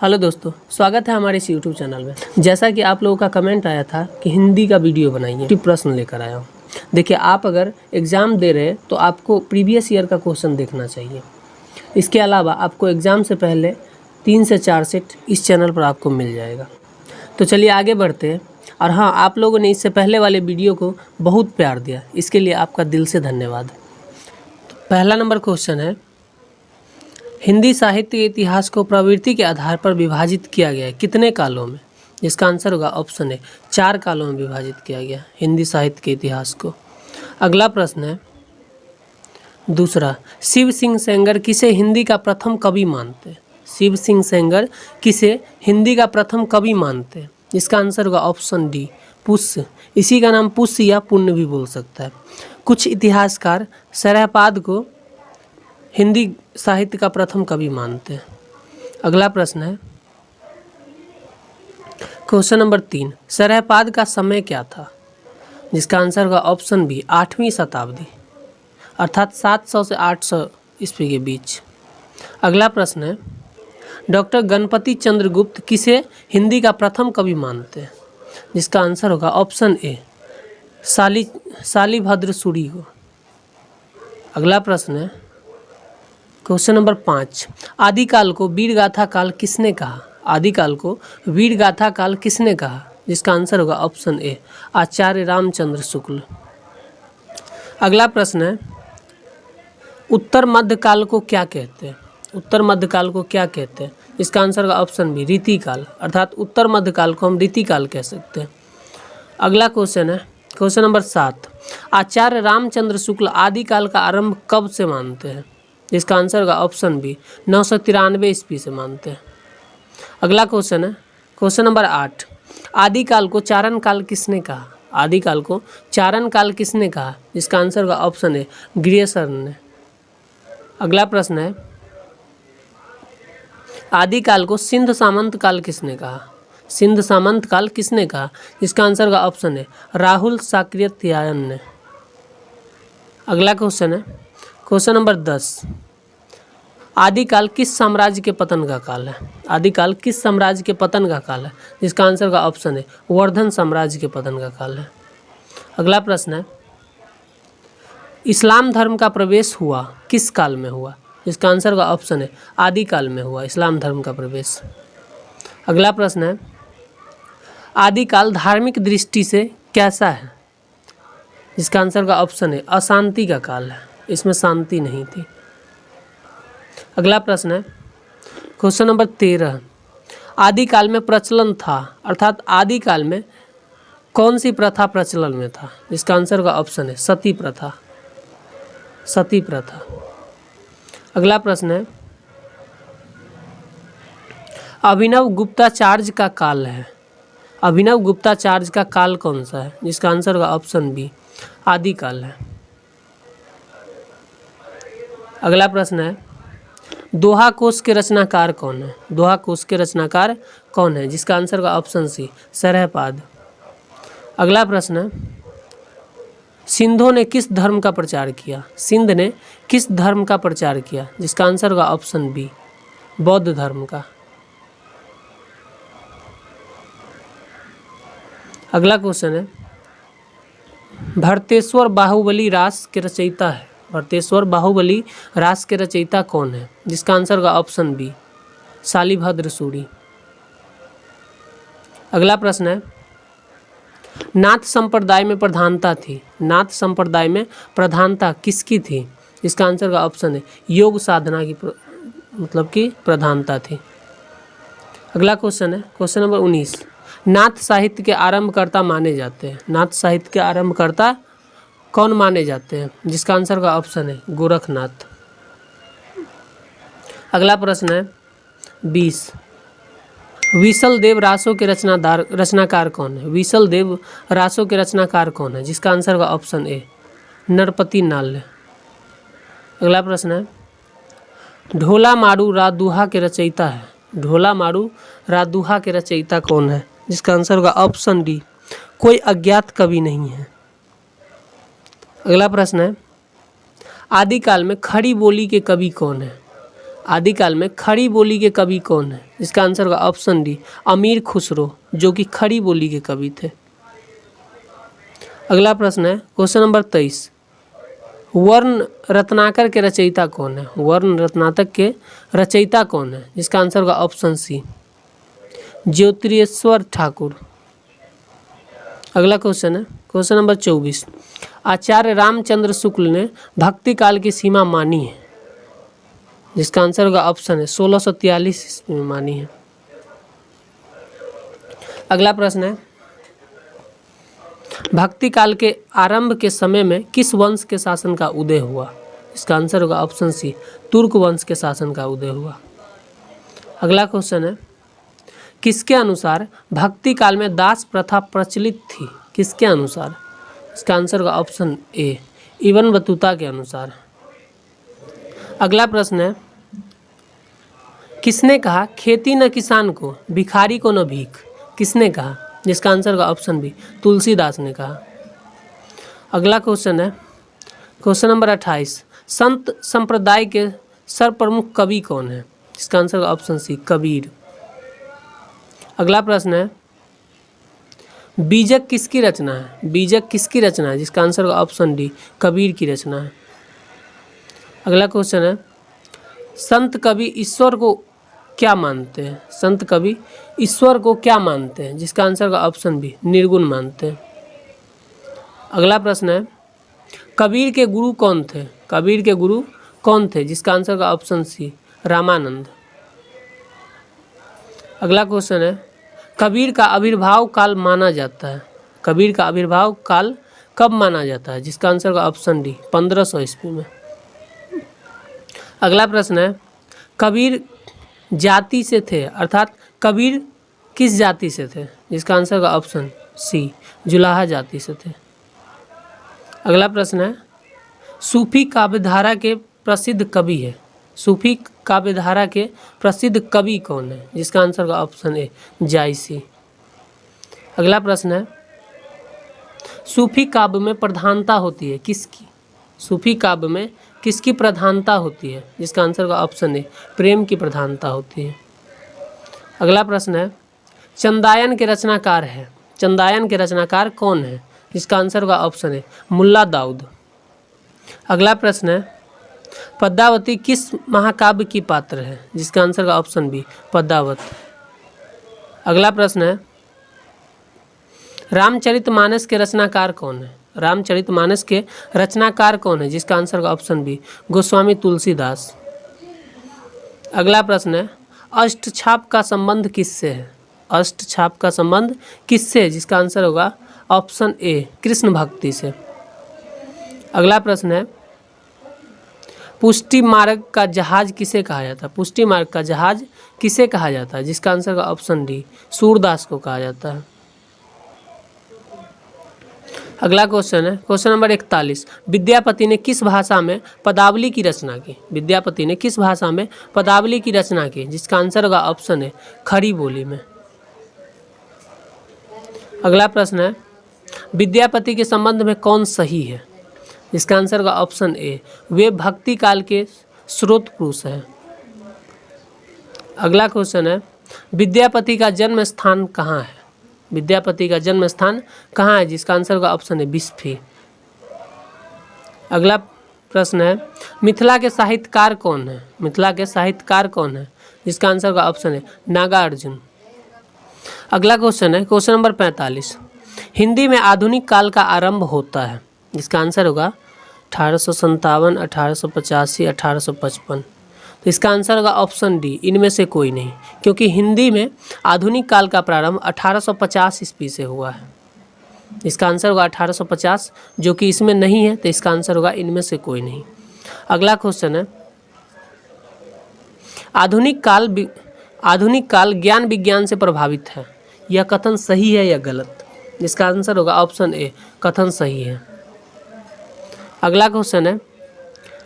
Hello दोस्तों, स्वागत है हमारे इस यूट्यूब चैनल में। जैसा कि आप लोगों का कमेंट आया था कि हिंदी का वीडियो बनाइए, तो प्रश्न लेकर आया हूँ। देखिए, आप अगर एग्ज़ाम दे रहे हैं तो आपको प्रीवियस ईयर का क्वेश्चन देखना चाहिए। इसके अलावा आपको एग्ज़ाम से पहले 3 से 4 सेट इस चैनल पर आपको मिल जाएगा। तो चलिए आगे बढ़ते हैं। और हाँ, आप लोगों ने इससे पहले वाले वीडियो को बहुत प्यार दिया, इसके लिए आपका दिल से धन्यवाद। तो पहला नंबर क्वेश्चन है, हिंदी साहित्य के इतिहास को प्रवृत्ति के आधार पर विभाजित किया गया है कितने कालों में? जिसका आंसर होगा ऑप्शन है 4 कालों में विभाजित किया गया हिंदी साहित्य के इतिहास को। अगला प्रश्न है दूसरा, शिव सिंह सेंगर किसे हिंदी का प्रथम कवि मानते हैं? शिव सिंह सेंगर किसे हिंदी का प्रथम कवि मानते हैं? जिसका आंसर होगा ऑप्शन डी पुष्य। इसी का नाम पुष्य या पुण्य भी बोल सकता है। कुछ इतिहासकार सरहपाद को हिंदी साहित्य का प्रथम कवि मानते हैं। अगला प्रश्न है क्वेश्चन नंबर 3, सरहपाद का समय क्या था? जिसका आंसर होगा ऑप्शन बी 8वीं शताब्दी, अर्थात 700 से 800 ईस्वी के बीच। अगला प्रश्न है डॉक्टर गणपति चंद्रगुप्त किसे हिंदी का प्रथम कवि मानते हैं? जिसका आंसर होगा ऑप्शन ए शालिभद्र सूरी को। अगला प्रश्न है क्वेश्चन नंबर 5, आदिकाल को वीरगाथा काल किसने कहा? आदिकाल को वीरगाथा काल किसने कहा? जिसका आंसर होगा ऑप्शन ए आचार्य रामचंद्र शुक्ल। अगला प्रश्न है उत्तर मध्यकाल को क्या कहते हैं? उत्तर मध्यकाल को क्या कहते हैं? इसका आंसर होगा ऑप्शन बी रीतिकाल, अर्थात उत्तर मध्यकाल को हम रीतिकाल कह सकते हैं। अगला क्वेश्चन है क्वेश्चन नंबर 7, आचार्य रामचंद्र शुक्ल आदिकाल का आरंभ कब से मानते हैं? जिसका आंसर होगा ऑप्शन बी 993 ईस्वी से मानते हैं। अगला क्वेश्चन है क्वेश्चन नंबर 8, आदिकाल को चारण काल किसने कहा? आदिकाल को चारण काल किसने कहा? जिसका आंसर होगा ऑप्शन ए ग्रियर्सन ने। अगला प्रश्न है आदिकाल को सिंध सामंत काल किसने कहा? सिंध सामंत काल किसने कहा? जिसका आंसर होगा ऑप्शन है राहुल साकृत्यायन ने। अगला क्वेश्चन है क्वेश्चन नंबर 10, आदिकाल किस साम्राज्य के पतन का काल है? आदिकाल किस साम्राज्य के पतन का काल है? जिसका आंसर का ऑप्शन है वर्धन साम्राज्य के पतन का काल है। अगला प्रश्न है इस्लाम धर्म का प्रवेश हुआ किस काल में हुआ? जिसका आंसर का ऑप्शन है आदिकाल में हुआ इस्लाम धर्म का प्रवेश। अगला प्रश्न है आदिकाल धार्मिक दृष्टि से कैसा है? जिसका आंसर का ऑप्शन है अशांति का काल है, इसमें शांति नहीं थी। अगला प्रश्न है क्वेश्चन नंबर 13, आदिकाल में प्रचलन था, अर्थात आदिकाल में कौन सी प्रथा प्रचलन में था? जिसका आंसर का ऑप्शन है सती प्रथा, सती प्रथा। अगला प्रश्न है अभिनव गुप्ताचार्य का काल है, अभिनव गुप्ताचार्य का काल कौन सा है? जिसका आंसर का ऑप्शन बी आदिकाल है। अगला प्रश्न है दोहा कोश के रचनाकार कौन है? दोहा कोश के रचनाकार कौन है? जिसका आंसर का ऑप्शन सी सरहपाद। अगला प्रश्न है सिंधों ने किस धर्म का प्रचार किया? सिंध ने किस धर्म का प्रचार किया? जिसका आंसर का ऑप्शन बी बौद्ध धर्म का। अगला क्वेश्चन है भरतेश्वर बाहुबली रास के रचयिता है, भरतेश्वर बाहुबली रास के रचयिता कौन है? जिसका आंसर का ऑप्शन बी शालिभद्र सूरी। अगला प्रश्न है नाथ संप्रदाय में प्रधानता थी, नाथ संप्रदाय में प्रधानता किसकी थी? जिसका आंसर का ऑप्शन है योग साधना की मतलब की प्रधानता थी। अगला क्वेश्चन है क्वेश्चन नंबर 19, नाथ साहित्य के आरंभकर्ता माने जाते हैं, नाथ साहित्य के आरंभकर्ता कौन माने जाते हैं? जिसका आंसर का ऑप्शन है गोरखनाथ। अगला प्रश्न है 20, विसल देव रासों के रचनाकार कौन है? विसल देव रासों के रचनाकार कौन है? जिसका आंसर का ऑप्शन ए नरपति नाल्य। अगला प्रश्न है ढोला मारू रादुहा के रचयिता है, ढोला मारू रादुहा के रचयिता कौन है? जिसका आंसर का ऑप्शन डी कोई अज्ञात कवि नहीं है। अगला प्रश्न है आदिकाल में खड़ी बोली के कवि कौन है? आदिकाल में खड़ी बोली के कवि कौन है? इसका आंसर होगा ऑप्शन डी, अमीर खुसरो, जो कि खड़ी बोली के कवि थे। अगला प्रश्न है क्वेश्चन नंबर 23, वर्ण रत्नाकर के रचयिता कौन है? वर्ण रत्नाकर के रचयिता कौन है? जिसका आंसर होगा ऑप्शन सी, ज्योतिरेश्वर ठाकुर। अगला क्वेश्चन है क्वेश्चन नंबर 24, आचार्य रामचंद्र शुक्ल ने भक्ति काल की सीमा मानी है? जिसका आंसर होगा ऑप्शन है 1643 ईस्वी में मानी है। अगला प्रश्न है, भक्ति काल के आरंभ के समय में किस वंश के शासन का उदय हुआ? इसका आंसर होगा ऑप्शन सी, तुर्क वंश के शासन का उदय हुआ। अगला क्वेश्चन है, किसके अनुसार भक्ति काल में दास प्रथा प्रचलित थी? किसके अनुसार? इसका आंसर होगा ऑप्शन ए, इब्न बतूता के अनुसार। अगला प्रश्न है, किसने कहा खेती न किसान को, भिखारी को न भीख? किसने कहा? जिसका आंसर होगा ऑप्शन बी, तुलसीदास ने कहा। अगला क्वेश्चन है क्वेश्चन नंबर 28, संत संप्रदाय के सर्वप्रमुख कवि कौन है? इसका आंसर होगा ऑप्शन सी, कबीर। अगला प्रश्न है, बीजक किसकी रचना है? बीजक किसकी रचना है? जिसका आंसर होगा ऑप्शन डी, कबीर की रचना है। अगला क्वेश्चन है, संत कवि ईश्वर को क्या मानते हैं? संत कवि ईश्वर को क्या मानते हैं? जिसका आंसर होगा ऑप्शन बी, निर्गुण मानते हैं। अगला प्रश्न है, कबीर के गुरु कौन थे? कबीर के गुरु कौन थे? जिसका आंसर होगा ऑप्शन सी, रामानंद। अगला क्वेश्चन है, कबीर का आविर्भाव काल माना जाता है? कबीर का आविर्भाव काल कब माना जाता है? जिसका आंसर होगा ऑप्शन डी, 1500 ईस्वी में। अगला प्रश्न है, कबीर जाति से थे, अर्थात कबीर किस जाति से थे? जिसका आंसर होगा ऑप्शन सी, जुलाहा जाति से थे। अगला प्रश्न है, सूफी काव्यधारा के प्रसिद्ध कवि है? सूफी काव्यधारा के प्रसिद्ध कवि कौन है? जिसका आंसर होगा ऑप्शन ए, जायसी। अगला प्रश्न है, सूफी काव्य में प्रधानता होती है किसकी? सूफी काव्य में किसकी प्रधानता होती है? जिसका आंसर होगा ऑप्शन ए, प्रेम की प्रधानता होती है। अगला प्रश्न है, चंदायन के रचनाकार है? चंदायन के रचनाकार कौन है? जिसका आंसर होगा ऑप्शन ए, मुल्ला दाऊद। अगला प्रश्न है, पद्मावती किस महाकाव्य की पात्र है? जिसका आंसर होगा ऑप्शन बी, पद्मावत। अगला प्रश्न है, रामचरितमानस के रचनाकार कौन है? रामचरितमानस के रचनाकार कौन है? जिसका आंसर होगा ऑप्शन बी, गोस्वामी तुलसीदास। अगला प्रश्न है, अष्टछाप का संबंध किससे है? अष्टछाप का संबंध किससे है? जिसका आंसर होगा ऑप्शन ए, कृष्ण भक्ति से। अगला प्रश्न है, पुष्टि मार्ग का जहाज किसे कहा जाता है? पुष्टि मार्ग का जहाज किसे कहा जाता है? जिसका आंसर होगा ऑप्शन डी, सूरदास को कहा जाता है। अगला क्वेश्चन है क्वेश्चन नंबर 41, विद्यापति ने किस भाषा में पदावली की रचना की? विद्यापति ने किस भाषा में पदावली की रचना की? जिसका आंसर होगा ऑप्शन है, खड़ी बोली में। अगला प्रश्न है, विद्यापति के संबंध में कौन सही है? जिसका आंसर होगा ऑप्शन ए, वे भक्ति काल के स्रोत पुरुष हैं। अगला क्वेश्चन है, विद्यापति का जन्म स्थान कहाँ है? विद्यापति का जन्म स्थान कहाँ है? जिसका आंसर होगा ऑप्शन है, बिस्फी। अगला प्रश्न है, मिथिला के साहित्यकार कौन है? मिथिला के साहित्यकार कौन है? जिसका आंसर होगा ऑप्शन है, नागार्जुन। अगला क्वेश्चन है क्वेश्चन नंबर 45, हिंदी में आधुनिक काल का आरंभ होता है? जिसका आंसर होगा 1857, 1885, 1855। तो इसका आंसर होगा ऑप्शन डी, इनमें से कोई नहीं, क्योंकि हिंदी में आधुनिक काल का प्रारंभ 1850 ईस्वी से हुआ है। इसका आंसर होगा 1850, जो कि इसमें नहीं है, तो इसका आंसर होगा इनमें से कोई नहीं। अगला क्वेश्चन है, आधुनिक काल ज्ञान विज्ञान से प्रभावित है, यह कथन सही है या गलत? इसका आंसर होगा ऑप्शन ए, कथन सही है। अगला क्वेश्चन है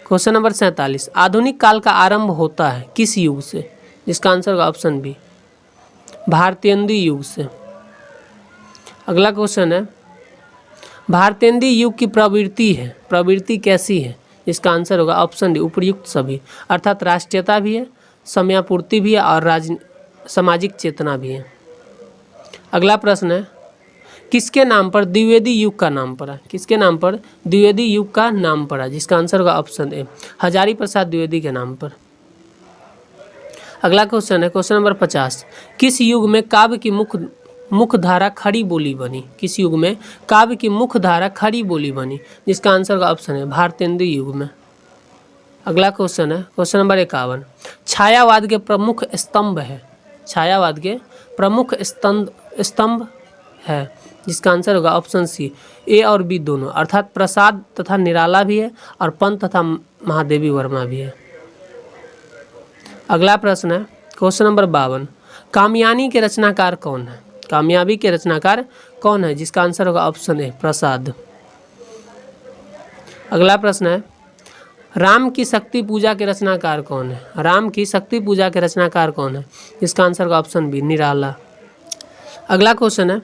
क्वेश्चन नंबर 47, आधुनिक काल का आरंभ होता है किस युग से? जिसका आंसर होगा ऑप्शन बी, भारतेंदु युग से। अगला क्वेश्चन है, भारतेंदु युग की प्रवृत्ति कैसी है? इसका आंसर होगा ऑप्शन डी उपर्युक्त सभी, अर्थात राष्ट्रीयता भी है, समयापूर्ति भी है और सामाजिक चेतना भी है। अगला प्रश्न है, किसके नाम पर द्विवेदी युग का नाम पड़ा? किसके नाम पर द्विवेदी युग का नाम पड़ा? जिसका आंसर होगा ऑप्शन ए हजारी प्रसाद द्विवेदी के नाम पर। अगला क्वेश्चन है क्वेश्चन नंबर 50, किस युग में काव्य की मुख्य धारा खड़ी बोली बनी? किस युग में काव्य की मुख्य धारा खड़ी बोली बनी? जिसका आंसर का ऑप्शन है भारतेंदु युग में। अगला क्वेश्चन है क्वेश्चन नंबर 51, छायावाद के प्रमुख स्तंभ है? छायावाद के प्रमुख स्तंभ है, जिसका आंसर होगा ऑप्शन सी ए और बी दोनों, अर्थात प्रसाद तथा निराला भी है और पंत तथा महादेवी वर्मा भी है। अगला प्रश्न है क्वेश्चन नंबर 52, कामयानी के रचनाकार कौन है? कामयाबी के रचनाकार कौन है? जिसका आंसर होगा ऑप्शन ए प्रसाद। अगला प्रश्न है, राम की शक्ति पूजा के रचनाकार कौन है? राम की शक्ति पूजा के रचनाकार कौन है? जिसका आंसर होगा ऑप्शन बी निराला। अगला क्वेश्चन है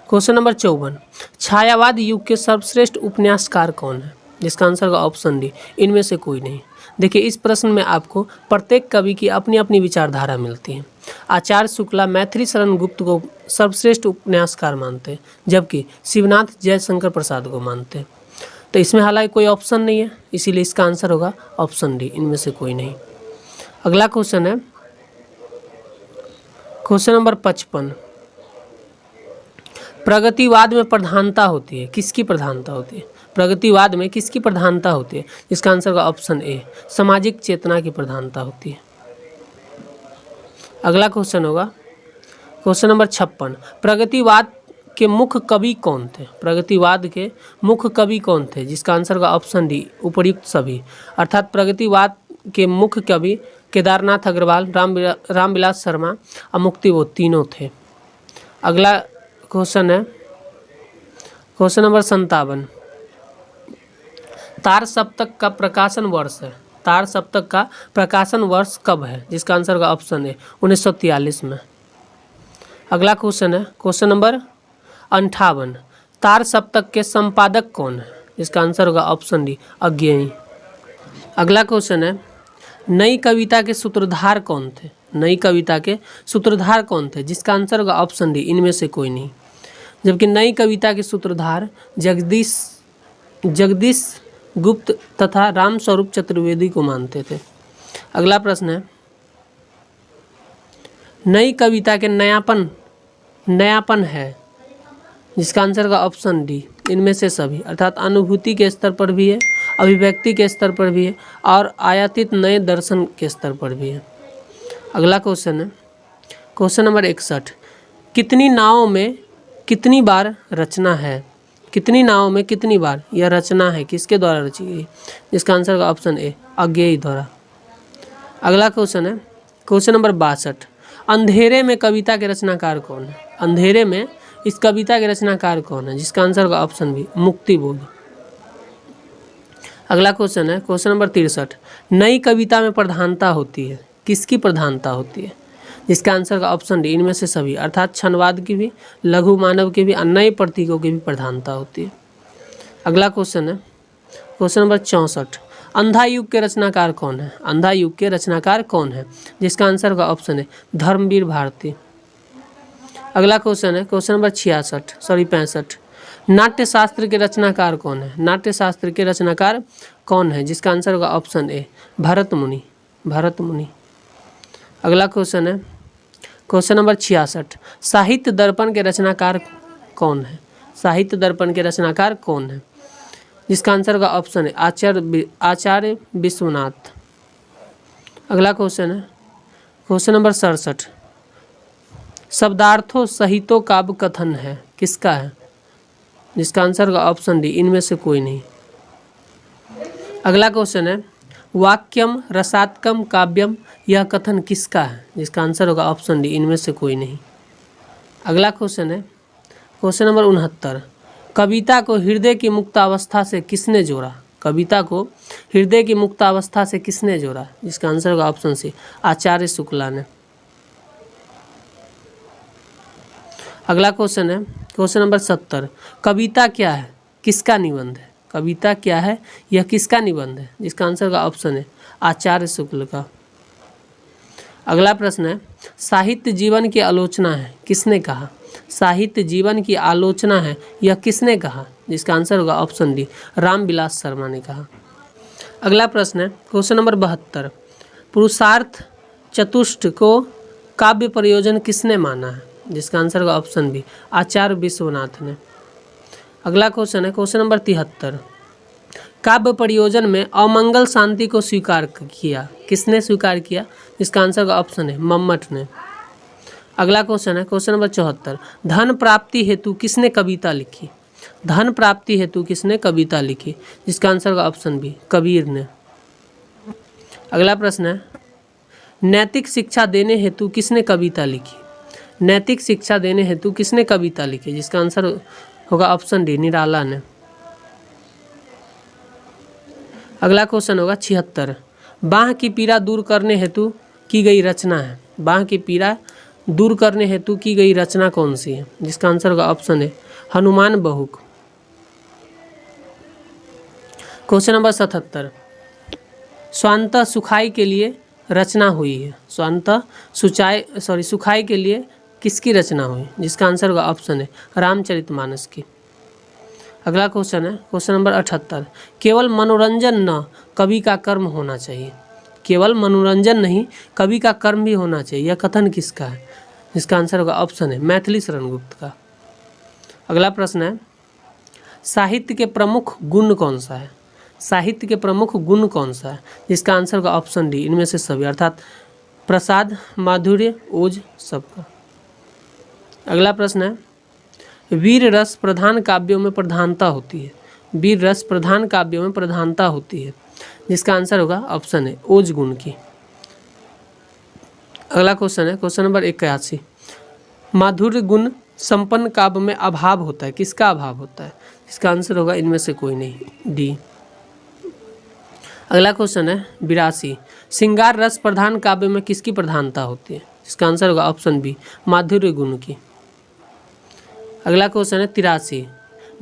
क्वेश्चन नंबर 54, छायावाद युग के सर्वश्रेष्ठ उपन्यासकार कौन है? जिसका आंसर होगा ऑप्शन डी इनमें से कोई नहीं। देखिए इस प्रश्न में आपको प्रत्येक कवि की अपनी अपनी विचारधारा मिलती है। आचार्य शुक्ला मैथिली शरण गुप्त को सर्वश्रेष्ठ उपन्यासकार मानते हैं, जबकि शिवनाथ जयशंकर प्रसाद को मानते हैं। तो इसमें हालांकि कोई ऑप्शन नहीं है, इसीलिए इसका आंसर होगा ऑप्शन डी इनमें से कोई नहीं। अगला क्वेश्चन है क्वेश्चन नंबर 55, प्रगतिवाद में प्रधानता होती है? किसकी प्रधानता होती है? प्रगतिवाद में किसकी प्रधानता होती है? इसका आंसर होगा ऑप्शन ए सामाजिक चेतना की प्रधानता होती है। अगला क्वेश्चन होगा क्वेश्चन नंबर 56, प्रगतिवाद के मुख्य कवि कौन थे? प्रगतिवाद के मुख्य कवि कौन थे? जिसका आंसर होगा ऑप्शन डी उपर्युक्त सभी, अर्थात प्रगतिवाद के मुख्य कवि केदारनाथ अग्रवाल, रामविलास शर्मा और मुक्तिबोध तीनों थे। अगला क्वेश्चन है क्वेश्चन नंबर 57, तार सप्तक का प्रकाशन वर्ष है? तार सप्तक का प्रकाशन वर्ष कब है? जिसका आंसर होगा ऑप्शन ए 1943 में। अगला क्वेश्चन है क्वेश्चन नंबर 58, तार सप्तक के संपादक कौन है? जिसका आंसर होगा ऑप्शन डी अज्ञेय। अगला क्वेश्चन है, नई कविता के सूत्रधार कौन थे? नई कविता के सूत्रधार कौन थे? जिसका आंसर होगा ऑप्शन डी इनमें से कोई नहीं, जबकि नई कविता के सूत्रधार जगदीश गुप्त तथा रामस्वरूप चतुर्वेदी को मानते थे। अगला प्रश्न है, नई कविता के नयापन है? जिसका आंसर का ऑप्शन डी इनमें से सभी, अर्थात अनुभूति के स्तर पर भी है, अभिव्यक्ति के स्तर पर भी है और आयातित नए दर्शन के स्तर पर भी है। अगला क्वेश्चन है क्वेश्चन नंबर 61, कितनी नावों में कितनी बार रचना है? कितनी नावों में कितनी बार यह रचना है किसके द्वारा रची गई? जिसका आंसर का ऑप्शन ए अज्ञेय द्वारा। अगला क्वेश्चन है क्वेश्चन नंबर 62, अंधेरे में कविता के रचनाकार कौन है? अंधेरे में इस कविता के रचनाकार कौन है? जिसका आंसर का ऑप्शन बी मुक्तिबोध। अगला क्वेश्चन है क्वेश्चन नंबर 63, नई कविता में प्रधानता होती है? किसकी प्रधानता होती है? जिसका आंसर का ऑप्शन डी इनमें से सभी, अर्थात क्षणवाद की भी, लघु मानव की भी और नए प्रतीकों की भी प्रधानता होती है। अगला क्वेश्चन है क्वेश्चन नंबर 64, अंधा युग के रचनाकार कौन है? अंधा युग के रचनाकार कौन है? जिसका आंसर का ऑप्शन है धर्मवीर भारती। अगला क्वेश्चन है क्वेश्चन नंबर 65, नाट्य शास्त्र के रचनाकार कौन है? नाट्य शास्त्र के रचनाकार कौन है? जिसका आंसर का ऑप्शन ए भरत मुनि। अगला क्वेश्चन है क्वेश्चन नंबर 66, साहित्य दर्पण के रचनाकार कौन है? साहित्य दर्पण के रचनाकार कौन है? जिसका आंसर का ऑप्शन है आचार्य विश्वनाथ। अगला क्वेश्चन है क्वेश्चन नंबर 67, शब्दार्थों सहितो काव्य कथन है? किसका है? जिसका आंसर का ऑप्शन डी इनमें से कोई नहीं। अगला क्वेश्चन है, वाक्यम रसात्मकम काव्यम यह कथन किसका है? जिसका आंसर होगा ऑप्शन डी इनमें से कोई नहीं। अगला क्वेश्चन है क्वेश्चन नंबर 69, कविता को हृदय की मुक्तावस्था से किसने जोड़ा? कविता को हृदय की मुक्तावस्था से किसने जोड़ा? जिसका आंसर होगा ऑप्शन सी आचार्य शुक्ला ने। अगला क्वेश्चन है क्वेश्चन नंबर 70, कविता क्या है? किसका निबंध है? कविता क्या है, यह किसका निबंध है, जिसका आंसर का ऑप्शन है आचार्य शुक्ल का। अगला प्रश्न है, साहित्य जीवन की आलोचना है, किसने कहा, साहित्य जीवन की आलोचना है यह किसने कहा, जिसका आंसर होगा ऑप्शन डी रामविलास शर्मा ने कहा। अगला प्रश्न है क्वेश्चन नंबर 72, पुरुषार्थ चतुष्ट को काव्य प्रयोजन किसने माना है, जिसका आंसर होगा ऑप्शन बी आचार्य विश्वनाथ ने। अगला क्वेश्चन है क्वेश्चन नंबर 73, काव्य प्रयोजन में अमंगल शांति को स्वीकार किया, किसने स्वीकार किया, इसका आंसर का ऑप्शन है मम्मट ने। अगला क्वेश्चन है क्वेश्चन नंबर 74, धन प्राप्ति हेतु किसने कविता लिखी, धन प्राप्ति हेतु किसने कविता लिखी, जिसका आंसर का ऑप्शन बी कबीर ने। अगला प्रश्न है, नैतिक शिक्षा देने हेतु किसने कविता लिखी, नैतिक शिक्षा देने हेतु किसने कविता लिखी, जिसका आंसर होगा ऑप्शन डी निराला ने। अगला क्वेश्चन होगा 76, बाह की पीड़ा दूर करने हेतु की गई रचना है, बाह की पीड़ा दूर करने हेतु की गई रचना कौन सी है, जिसका आंसर होगा ऑप्शन है हनुमान बहुक। क्वेश्चन नंबर 77, स्वांतः सुखाई के लिए रचना हुई है, स्वांतः सुखाई के लिए किसकी रचना हुई, जिसका आंसर होगा ऑप्शन है रामचरितमानस की। अगला क्वेश्चन है क्वेश्चन नंबर 78, केवल मनोरंजन न कवि का कर्म होना चाहिए, केवल मनोरंजन नहीं कवि का कर्म भी होना चाहिए, यह कथन किसका है, जिसका आंसर होगा ऑप्शन है मैथिली शरण गुप्त का। अगला प्रश्न है, साहित्य के प्रमुख गुण कौन सा है, साहित्य के प्रमुख गुण कौन सा है, जिसका आंसर होगा ऑप्शन डी इनमें से सभी, अर्थात प्रसाद, माधुर्य, ओज, सबका। अगला प्रश्न है, वीर रस प्रधान काव्यों में प्रधानता होती है, वीर रस प्रधान काव्यों में प्रधानता होती है, जिसका आंसर होगा ऑप्शन है ओज गुण की। अगला क्वेश्चन है क्वेश्चन नंबर 81, माधुर्य गुण संपन्न काव्य में अभाव होता है, किसका अभाव होता है, इसका आंसर होगा इनमें से कोई नहीं, डी। अगला क्वेश्चन है 82, श्रृंगार रस प्रधान काव्य में किसकी प्रधानता होती है, इसका आंसर होगा ऑप्शन बी माधुर्य गुण की। अगला क्वेश्चन है 83,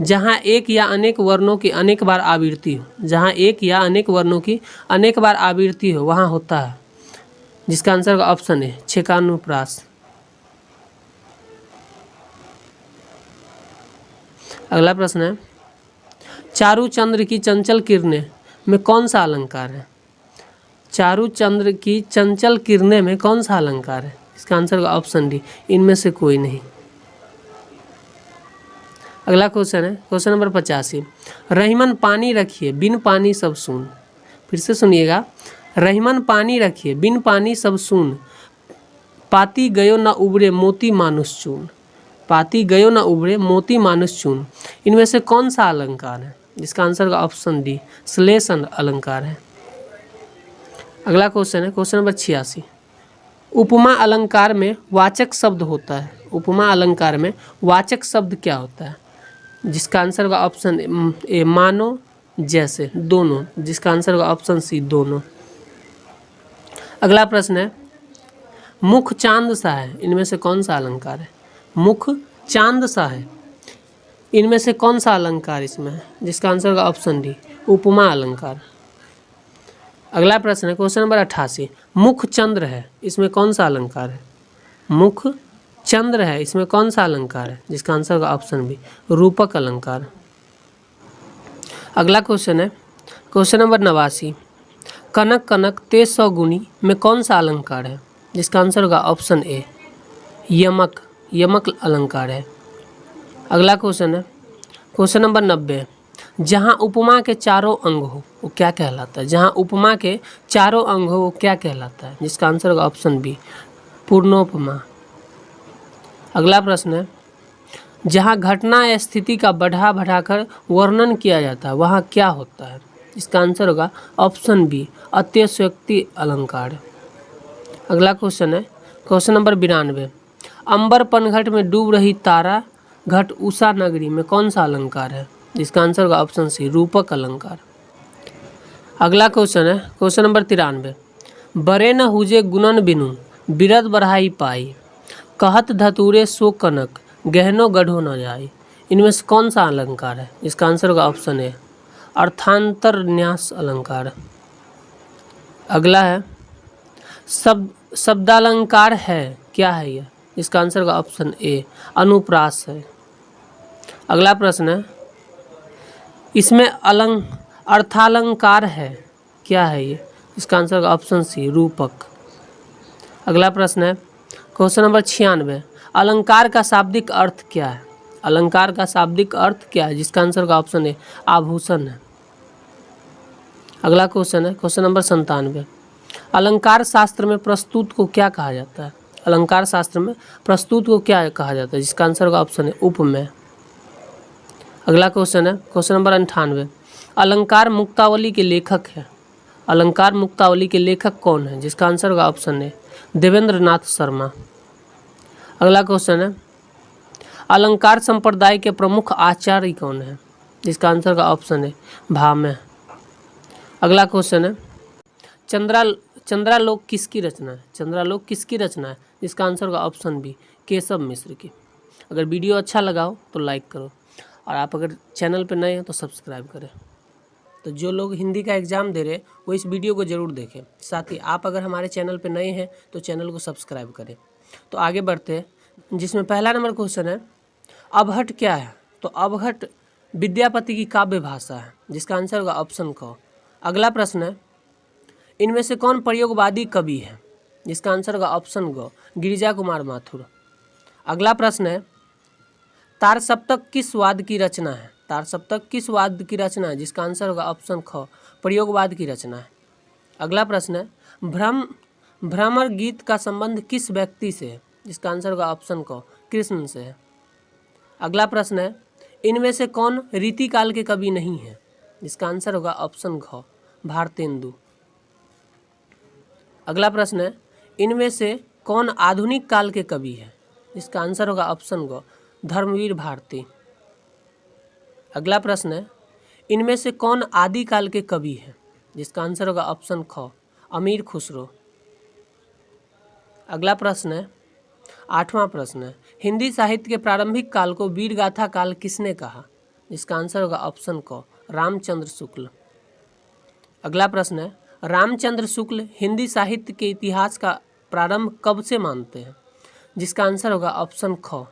जहाँ एक या अनेक वर्णों की अनेक बार आवृत्ति हो, जहाँ एक या अनेक वर्णों की अनेक बार आवृत्ति हो वहाँ होता है, जिसका आंसर का ऑप्शन है छेकानुप्रास। अगला प्रश्न है, चारु चंद्र की चंचल किरणें में कौन सा अलंकार है, चारु चंद्र की चंचल किरणें में कौन सा अलंकार है, इसका आंसर का ऑप्शन डी इनमें से कोई नहीं। अगला क्वेश्चन है क्वेश्चन नंबर 85, रहीमन पानी रखिए बिन पानी सब सून, फिर से सुनिएगा, रहीमन पानी रखिए बिन पानी सब सून, पाती गयो न उबरे मोती मानुष चून, पाती गयो न उबरे मोती मानुष चून, इनमें से कौन सा अलंकार है, जिसका आंसर का ऑप्शन डी श्लेषण अलंकार है। अगला क्वेश्चन है क्वेश्चन नंबर 86, उपमा अलंकार में वाचक शब्द होता है, उपमा अलंकार में वाचक शब्द क्या होता है, जिसका आंसर का ऑप्शन ए मानो, जैसे, दोनों, जिसका आंसर का ऑप्शन सी दोनों। अगला प्रश्न है, मुख चांद सा है, इनमें से कौन सा अलंकार है, मुख चांद सा है, इनमें से कौन सा अलंकार इसमें है, जिसका आंसर का ऑप्शन डी उपमा अलंकार। अगला प्रश्न है क्वेश्चन नंबर 88, मुख चंद्र है, इसमें कौन सा अलंकार है, मुख चंद्र है, इसमें कौन सा अलंकार है, जिसका आंसर का ऑप्शन बी रूपक अलंकार। अगला क्वेश्चन है क्वेश्चन नंबर 89, कनक कनक तेज सौ गुनी में कौन सा अलंकार है, जिसका आंसर होगा ऑप्शन ए यमक, यमक अलंकार है। अगला क्वेश्चन है क्वेश्चन नंबर 90, जहाँ उपमा के चारों अंग हो वो क्या कहलाता है, जहाँ उपमा के चारों अंग हो वो क्या कहलाता है, जिसका आंसर होगा ऑप्शन बी पूर्णोपमा। अगला प्रश्न है, जहाँ घटना या स्थिति का बढ़ा बढ़ाकर वर्णन किया जाता है वहाँ क्या होता है, इसका आंसर होगा ऑप्शन बी अतिशयोक्ति अलंकार। अगला क्वेश्चन है क्वेश्चन नंबर 92, अंबर पनघट में डूब रही तारा घट उषा नगरी में कौन सा अलंकार है, जिसका आंसर होगा ऑप्शन सी रूपक अलंकार। अगला क्वेश्चन है क्वेश्चन नंबर 93, बरे न हुजे गुणन बिनु बिरद बढ़ाई पाई, कहत धतूरे सो कनक गहनो गढ़ो न जाई, इनमें से कौन सा अलंकार है, इसका आंसर होगा ऑप्शन है अर्थांतरन्यास अलंकार। अगला है शब्दालंकार है, क्या है यह? इसका आंसर का ऑप्शन ए अनुप्रास है। अगला प्रश्न है इसमें अर्थालंकार है, क्या है ये? इसका आंसर का ऑप्शन सी रूपक। अगला प्रश्न है क्वेश्चन नंबर 96, अलंकार का शाब्दिक अर्थ क्या है? अलंकार का शाब्दिक अर्थ क्या है? जिसका आंसर का ऑप्शन है आभूषण है। अगला क्वेश्चन है क्वेश्चन नंबर 97, अलंकार शास्त्र में प्रस्तुत को क्या कहा जाता है? अलंकार शास्त्र में प्रस्तुत को क्या कहा जाता है? जिसका आंसर का ऑप्शन है उपमेय। अगला क्वेश्चन है क्वेश्चन नंबर 98, अलंकार मुक्तावली के लेखक है। अलंकार मुक्तावली के लेखक कौन है? जिसका आंसर का ऑप्शन है देवेंद्र नाथ शर्मा। अगला क्वेश्चन है अलंकार संप्रदाय के प्रमुख आचार्य कौन है? जिसका आंसर का ऑप्शन है भामह। अगला क्वेश्चन है चंद्रालोक किसकी रचना है? चंद्रालोक किसकी रचना है? जिसका आंसर का ऑप्शन बी केशव मिश्र की। अगर वीडियो अच्छा लगा हो तो लाइक करो और आप अगर चैनल पर नए हैं तो सब्सक्राइब करें। तो जो लोग हिंदी का एग्ज़ाम दे रहे हैं वो इस वीडियो को ज़रूर देखें। साथ ही आप अगर हमारे चैनल पर नए हैं तो चैनल को सब्सक्राइब करें। तो आगे बढ़ते हैं, जिसमें पहला नंबर क्वेश्चन है अबहट क्या है? तो अबहट विद्यापति की काव्य भाषा है। जिसका आंसर होगा ऑप्शन क। अगला प्रश्न है इनमें से कौन प्रयोगवादी कवि है? जिसका आंसर होगा ऑप्शन ग गिरिजा कुमार माथुर। अगला प्रश्न है तार सप्तक किस वाद की रचना है? तार सप्तक किस वाद की रचना है? जिसका आंसर होगा ऑप्शन ख प्रयोगवाद की रचना है। अगला प्रश्न है भ्रमर गीत का संबंध किस व्यक्ति से है? जिसका आंसर होगा ऑप्शन क कृष्ण से है। अगला प्रश्न है इनमें से कौन रीतिकाल के कवि नहीं है? जिसका आंसर होगा ऑप्शन घ भारतेंदु। अगला प्रश्न है इनमें से कौन आधुनिक काल के कवि है? जिसका आंसर होगा ऑप्शन ग धर्मवीर भारती। अगला प्रश्न है इनमें से कौन आदिकाल के कवि है? जिसका आंसर होगा ऑप्शन ख अमीर खुसरो। अगला प्रश्न है 8वां प्रश्न है हिंदी साहित्य के प्रारंभिक काल को वीरगाथा काल किसने कहा? जिसका आंसर होगा ऑप्शन क रामचंद्र शुक्ल। अगला प्रश्न है रामचंद्र शुक्ल हिंदी साहित्य के इतिहास का प्रारंभ कब से मानते हैं? जिसका आंसर होगा ऑप्शन ख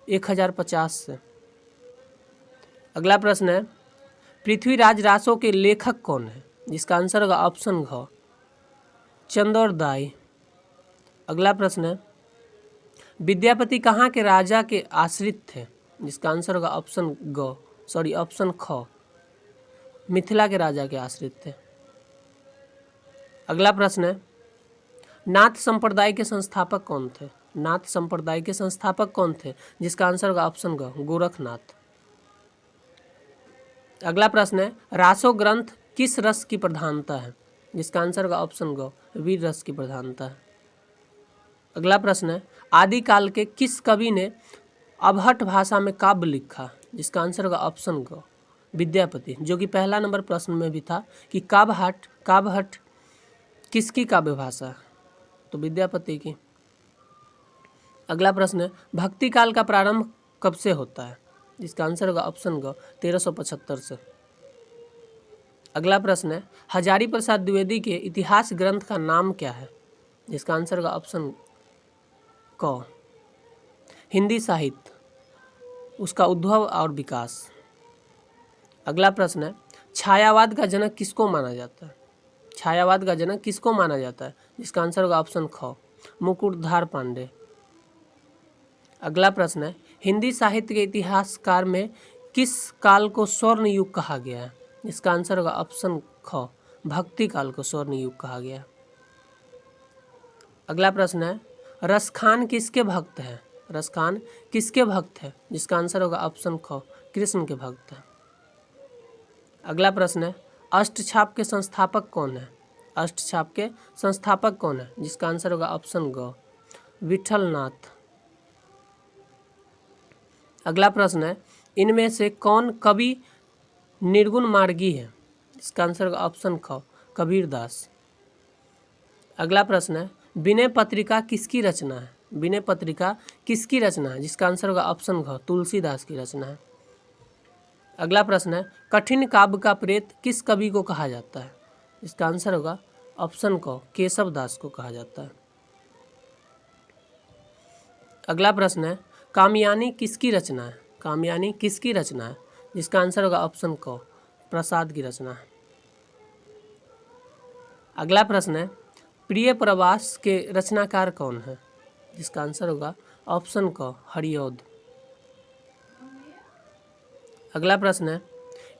1050 से। अगला प्रश्न है पृथ्वीराज रासो के लेखक कौन है? जिसका आंसर होगा ऑप्शन घ चंदोरदाई। अगला प्रश्न है विद्यापति कहाँ के राजा के आश्रित थे? जिसका आंसर होगा ऑप्शन ख मिथिला के राजा के आश्रित थे। अगला प्रश्न है नाथ संप्रदाय के संस्थापक कौन थे? नाथ संप्रदाय के संस्थापक कौन थे? जिसका आंसर होगा ऑप्शन ग गोरखनाथ। अगला प्रश्न है रासो ग्रंथ किस रस की प्रधानता है? जिसका आंसर होगा ऑप्शन ग वीर रस की प्रधानता है। अगला प्रश्न है आदिकाल के किस कवि ने अबहट भाषा में काव्य लिखा? जिसका आंसर होगा ऑप्शन ग विद्यापति, जो कि पहला नंबर प्रश्न में भी था कि काव्यहट किसकी काव्य भाषा है? तो विद्यापति की। अगला प्रश्न है भक्ति काल का प्रारंभ कब से होता है? जिसका आंसर होगा ऑप्शन ग 1375 से। अगला प्रश्न है हजारी प्रसाद द्विवेदी के इतिहास ग्रंथ का नाम क्या है? जिसका आंसर होगा ऑप्शन क हिंदी साहित्य, उसका उद्भव और विकास। अगला प्रश्न है छायावाद का जनक किसको माना जाता है? छायावाद का जनक किसको माना जाता है? जिसका आंसर होगा ऑप्शन ख मुकुटधार पांडे। अगला प्रश्न है हिंदी साहित्य के इतिहासकार में किस काल को स्वर्ण युग कहा गया है? जिसका आंसर होगा ऑप्शन ख भक्ति काल को स्वर्ण युग कहा गया है। अगला प्रश्न है रसखान किसके भक्त हैं? रसखान किसके भक्त है? जिसका आंसर होगा ऑप्शन ख कृष्ण के भक्त हैं। अगला प्रश्न है अष्टछाप के संस्थापक कौन है? अष्टछाप के संस्थापक कौन है? जिसका आंसर होगा ऑप्शन ग विठलनाथ। अगला प्रश्न है इनमें से कौन कवि निर्गुण मार्गी है? इसका आंसर होगा ऑप्शन ख कबीरदास। अगला प्रश्न है विनय पत्रिका किसकी रचना है? विनय पत्रिका किसकी रचना है? जिसका आंसर होगा ऑप्शन घ तुलसीदास की रचना है। अगला प्रश्न है, कठिन काव्य का प्रेत किस कवि को कहा जाता है? इसका आंसर होगा ऑप्शन क, केशव दास को कहा जाता है। अगला प्रश्न है, कामयानी किसकी रचना है? कामयानी किसकी रचना है? जिसका आंसर होगा ऑप्शन क, प्रसाद की रचना है। अगला प्रश्न है, प्रिय प्रवास के रचनाकार कौन है? जिसका आंसर होगा ऑप्शन क, हरिऔध। अगला प्रश्न है,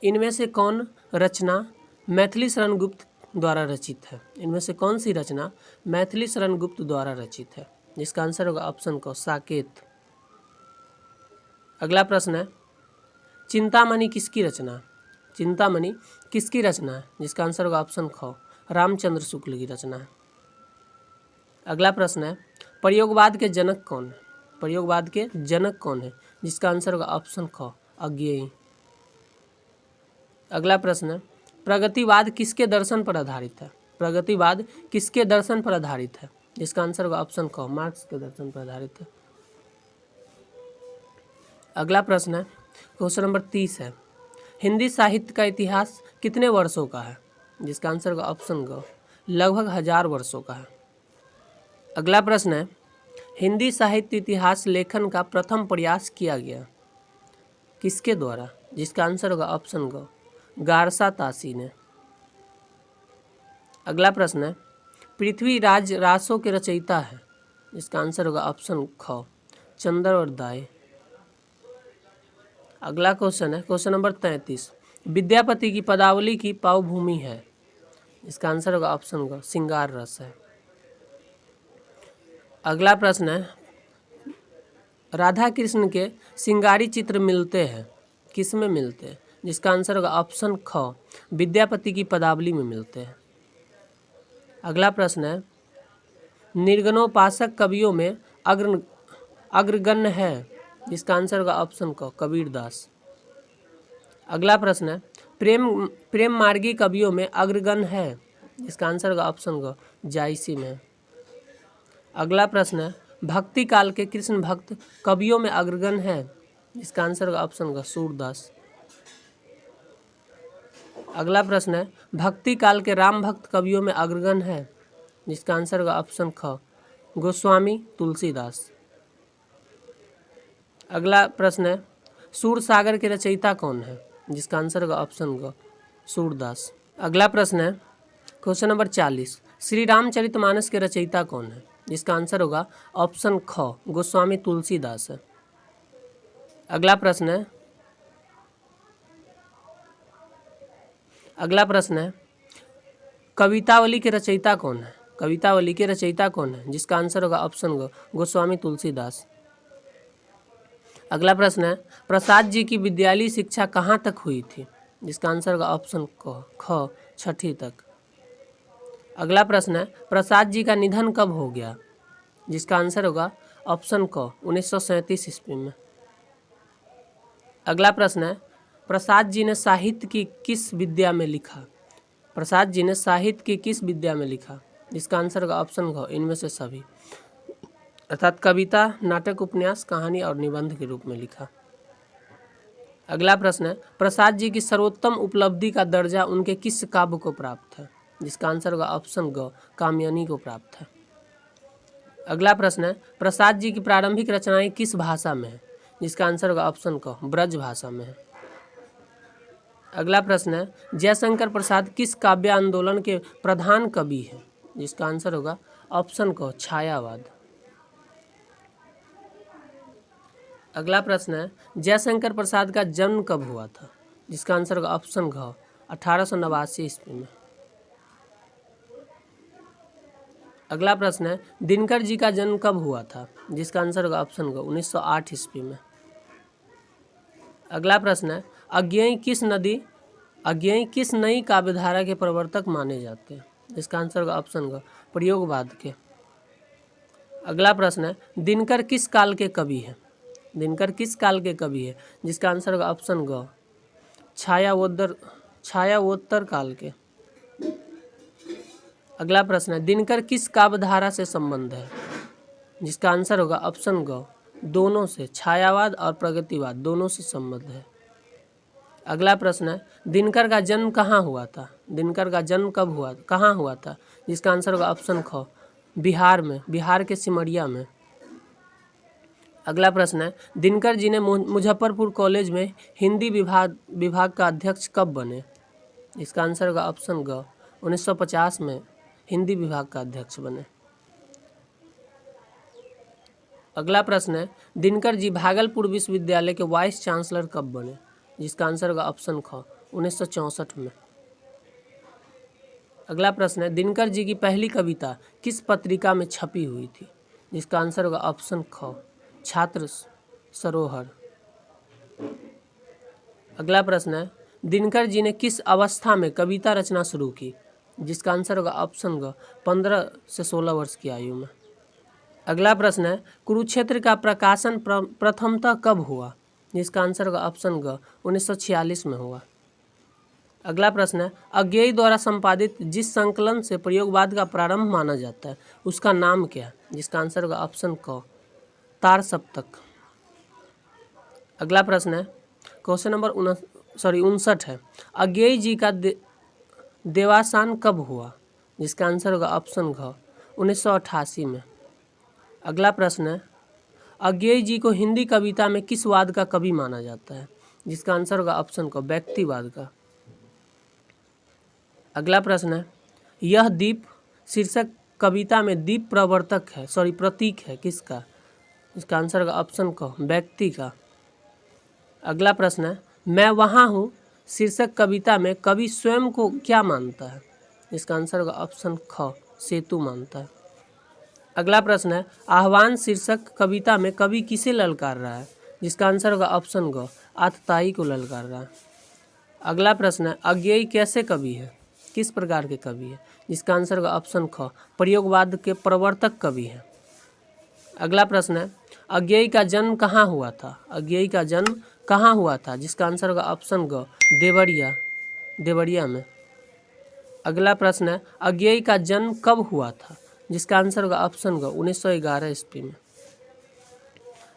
इनमें से कौन रचना मैथिली शरण गुप्त द्वारा रचित है? इनमें से कौन सी रचना मैथिली शरण गुप्त द्वारा रचित है? जिसका आंसर होगा ऑप्शन क, साकेत। अगला प्रश्न है, चिंतामणि किसकी रचना है? चिंतामणि किसकी रचना है? जिसका आंसर होगा ऑप्शन ख, रामचंद्र शुक्ल की रचना है। अगला प्रश्न है, प्रयोगवाद के जनक कौन है? प्रयोगवाद के जनक कौन है? जिसका आंसर होगा ऑप्शन ख, अज्ञेय। अगला प्रश्न है, प्रगतिवाद किसके दर्शन पर आधारित है? प्रगतिवाद किसके दर्शन पर आधारित है? जिसका आंसर होगा ऑप्शन क, मार्क्स के दर्शन पर आधारित है। अगला प्रश्न है, क्वेश्चन नंबर 30 है, हिंदी साहित्य का इतिहास कितने वर्षों का है? जिसका आंसर होगा ऑप्शन ग, लगभग 1000 वर्षों का है। अगला प्रश्न है, हिंदी साहित्य इतिहास लेखन का प्रथम प्रयास किया गया किसके द्वारा? जिसका आंसर होगा ऑप्शन ग, गारसा तासी ने। अगला प्रश्न है, पृथ्वीराज रासों के रचयिता है? जिसका आंसर होगा ऑप्शन ख, चंद्रवरदाय। अगला क्वेश्चन है, क्वेश्चन नंबर 33, विद्यापति की पदावली की पावभूमि है? इसका आंसर होगा ऑप्शन ग, श्रृंगार रस है। अगला प्रश्न है, राधा कृष्ण के श्रृंगारी चित्र मिलते हैं किस में मिलते हैं? जिसका आंसर होगा ऑप्शन ख, विद्यापति की पदावली में मिलते हैं। अगला प्रश्न है, निर्गुणोपासक कवियों में अग्रगण्य है? जिसका आंसर होगा ऑप्शन क, कबीरदास। अगला प्रश्न है, प्रेम मार्गी कवियों में अग्रगण्य है? इसका आंसर होगा ऑप्शन ग, जायसी में। अगला प्रश्न है, भक्ति काल के कृष्ण भक्त कवियों में अग्रगण्य है? इसका आंसर होगा ऑप्शन ग, सूरदास। अगला प्रश्न है, भक्ति काल के राम भक्त कवियों में अग्रगण्य है? जिसका आंसर होगा ऑप्शन ख, गोस्वामी तुलसीदास। अगला प्रश्न है, सूरसागर के रचयिता कौन है? जिसका आंसर होगा ऑप्शन ग, सूरदास। अगला प्रश्न है, क्वेश्चन नंबर 40, श्री रामचरितमानस के रचयिता कौन है? जिसका आंसर होगा ऑप्शन ख, गोस्वामी तुलसीदास है। अगला प्रश्न है, कवितावली के रचयिता कौन है? कवितावली के रचयिता कौन है? जिसका आंसर होगा ऑप्शन ग, गोस्वामी तुलसीदास। अगला प्रश्न है, प्रसाद जी की विद्यालयी शिक्षा कहाँ तक हुई थी? जिसका आंसर होगा ऑप्शन ख, 6ठी तक। अगला प्रश्न है, प्रसाद जी का निधन कब हो गया? जिसका आंसर होगा ऑप्शन क, 1937 ईस्वी में। अगला प्रश्न है, प्रसाद जी ने साहित्य की किस विद्या में लिखा? प्रसाद जी ने साहित्य की किस विद्या में लिखा? जिसका आंसर होगा ऑप्शन ग, इनमें से सभी, अर्थात कविता, नाटक, उपन्यास, कहानी और निबंध के रूप में लिखा। अगला प्रश्न है, प्रसाद जी की सर्वोत्तम उपलब्धि का दर्जा उनके किस काव्य को प्राप्त है? जिसका आंसर होगा ऑप्शन ग, कामयानी को प्राप्त है। अगला प्रश्न है, प्रसाद जी की प्रारंभिक रचनाएं किस भाषा में है? जिसका आंसर होगा ऑप्शन क, ब्रज भाषा में है। अगला प्रश्न है, जयशंकर प्रसाद किस काव्य आंदोलन के प्रधान कवि हैं? जिसका आंसर होगा ऑप्शन क, छायावाद। अगला प्रश्न है, जयशंकर प्रसाद का जन्म कब हुआ था? जिसका आंसर होगा ऑप्शन घ, 1889 ईस्वी में। अगला प्रश्न है, दिनकर जी का जन्म कब हुआ था? जिसका आंसर होगा ऑप्शन ग, 1908 ईस्वी में। अगला प्रश्न है, अज्ञेय किस नई काव्यधारा के प्रवर्तक माने जाते हैं? जिसका आंसर होगा ऑप्शन ग, प्रयोगवाद के। अगला प्रश्न है, दिनकर किस काल के कवि हैं? दिनकर किस काल के कवि है? जिसका आंसर होगा ऑप्शन ग, छायावोत्तर काल के। अगला प्रश्न है, दिनकर किस काव्यधारा से संबंध है? जिसका आंसर होगा ऑप्शन ग, दोनों से, छायावाद और प्रगतिवाद दोनों से संबंध है। अगला प्रश्न है, दिनकर का जन्म कहाँ हुआ था? दिनकर का जन्म कब हुआ, कहाँ हुआ था? जिसका आंसर होगा ऑप्शन ख, बिहार में, बिहार के सिमरिया में। अगला प्रश्न है, दिनकर जी ने मुजफ्फरपुर कॉलेज में हिंदी विभाग का अध्यक्ष कब बने? इसका आंसर होगा ऑप्शन ग, 1950 में हिंदी विभाग का अध्यक्ष बने। अगला प्रश्न है, दिनकर जी भागलपुर विश्वविद्यालय के वाइस चांसलर कब बने? जिसका आंसर होगा ऑप्शन ख, 1964 में। अगला प्रश्न है, दिनकर जी की पहली कविता किस पत्रिका में छपी हुई थी? जिसका आंसर होगा ऑप्शन ख, छात्र सरोवर। अगला प्रश्न है, दिनकर जी ने किस अवस्था में कविता रचना शुरू की? जिसका आंसर होगा ऑप्शन ग, 15 से 16 वर्ष की आयु में। अगला प्रश्न है, कुरुक्षेत्र का प्रकाशन प्रथमतः कब हुआ? जिसका आंसर होगा ऑप्शन ग, 1946 में हुआ। अगला प्रश्न है, अज्ञेय द्वारा संपादित जिस संकलन से प्रयोगवाद का प्रारंभ माना जाता है उसका नाम क्या? जिसका आंसर होगा ऑप्शन क, तार सप्तक। अगला प्रश्न है, क्वेश्चन नंबर 59 है, अज्ञेय जी का देवासान कब हुआ? जिसका आंसर होगा ऑप्शन घ, 1988 में। अगला प्रश्न है, अज्ञेय जी को हिंदी कविता में किस वाद का कवि माना जाता है? जिसका आंसर होगा ऑप्शन क, व्यक्तिवाद का। अगला प्रश्न है, यह दीप शीर्षक कविता में दीप प्रवर्तक है, प्रतीक है किसका? इसका आंसर होगा ऑप्शन क, व्यक्ति का। अगला प्रश्न है, मैं वहाँ हूँ शीर्षक कविता में कवि स्वयं को क्या मानता है? इसका आंसर होगा ऑप्शन ख, सेतु मानता है। अगला प्रश्न है, आह्वान शीर्षक कविता में कवि किसे ललकार रहा है? जिसका आंसर होगा ऑप्शन ग, आतताई को ललकार रहा है। अगला प्रश्न है, अज्ञेय कैसे कवि है, किस प्रकार के कवि है? जिसका आंसर होगा ऑप्शन ख, प्रयोगवाद के प्रवर्तक कवि है। अगला प्रश्न है, अज्ञेय का जन्म कहाँ हुआ था? अज्ञेय का जन्म कहाँ हुआ था? जिसका आंसर होगा ऑप्शन ग, देवरिया में। अगला प्रश्न है, अज्ञेय का जन्म कब हुआ था? जिसका आंसर होगा ऑप्शन ग, 1911 ईस्वी में।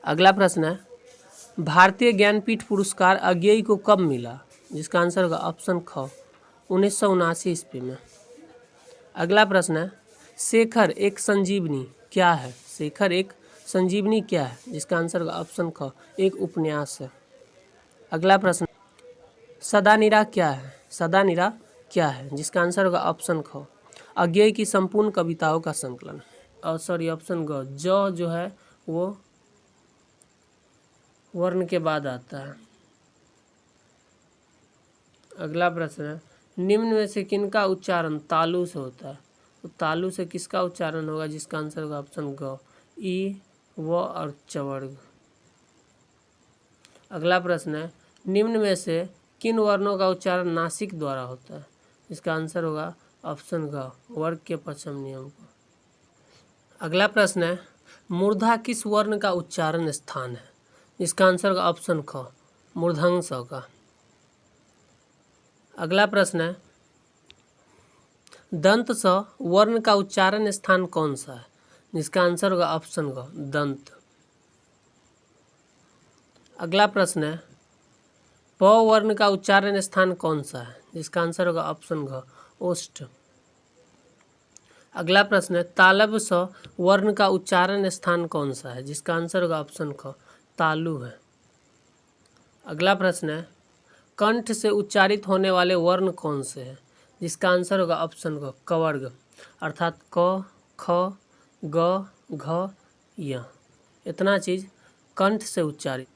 अगला प्रश्न है, भारतीय ज्ञानपीठ पुरस्कार अज्ञेय को कब मिला? जिसका आंसर होगा ऑप्शन ख, 1979 ईस्वी में। अगला प्रश्न है, शेखर एक संजीवनी क्या है? शेखर एक संजीवनी क्या है? जिसका आंसर होगा ऑप्शन ख, एक उपन्यास है। अगला प्रश्न, सदानिरा क्या है? सदानिरा क्या है? जिसका आंसर होगा ऑप्शन ख, अज्ञेय की संपूर्ण कविताओं का संकलन। और ऑप्शन ग, जो है वो वर्ण के बाद आता है। अगला प्रश्न है, निम्न में से किनका उच्चारण तालु से होता है? तो तालु से किसका उच्चारण होगा? जिसका आंसर होगा ऑप्शन ग, ई, व और चवर्ग। अगला प्रश्न है, निम्न में से किन वर्णों का उच्चारण नासिक द्वारा होता है? इसका आंसर होगा ऑप्शन ग, वर्ग के पश्चम नियम को। अगला प्रश्न है, मूर्धा किस वर्ण का उच्चारण स्थान है? इसका आंसर होगा ऑप्शन ख, मूर्धन्य स का। अगला प्रश्न है, दंत स वर्ण का उच्चारण स्थान कौन सा है? जिसका आंसर होगा ऑप्शन ग, दंत। अगला प्रश्न है, प वर्ण का उच्चारण स्थान कौन सा है? जिसका आंसर होगा ऑप्शन घ, ओष्ठ। अगला प्रश्न है, तालब स वर्ण का उच्चारण स्थान कौन सा है? जिसका आंसर होगा ऑप्शन ख, तालु है। अगला प्रश्न है, कंठ से उच्चारित होने वाले वर्ण कौन से हैं? जिसका आंसर होगा ऑप्शन ग, कवर्ग, अर्थात क, ख, ग, घ, य, इतना चीज कंठ से उच्चारित।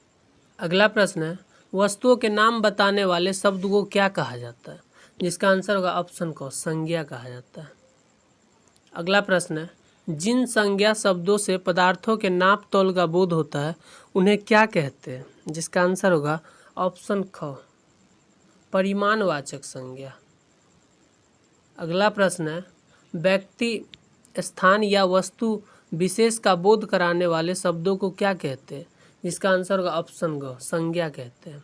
अगला प्रश्न है, वस्तुओं के नाम बताने वाले शब्द को क्या कहा जाता है? जिसका आंसर होगा ऑप्शन क, संज्ञा कहा जाता है। अगला प्रश्न है, जिन संज्ञा शब्दों से पदार्थों के नाप तोल का बोध होता है उन्हें क्या कहते हैं? जिसका आंसर होगा ऑप्शन ख, परिमाणवाचक संज्ञा। अगला प्रश्न है, व्यक्ति, स्थान या वस्तु विशेष का बोध कराने वाले शब्दों को क्या कहते हैं? जिसका आंसर होगा ऑप्शन ग, संज्ञा कहते हैं।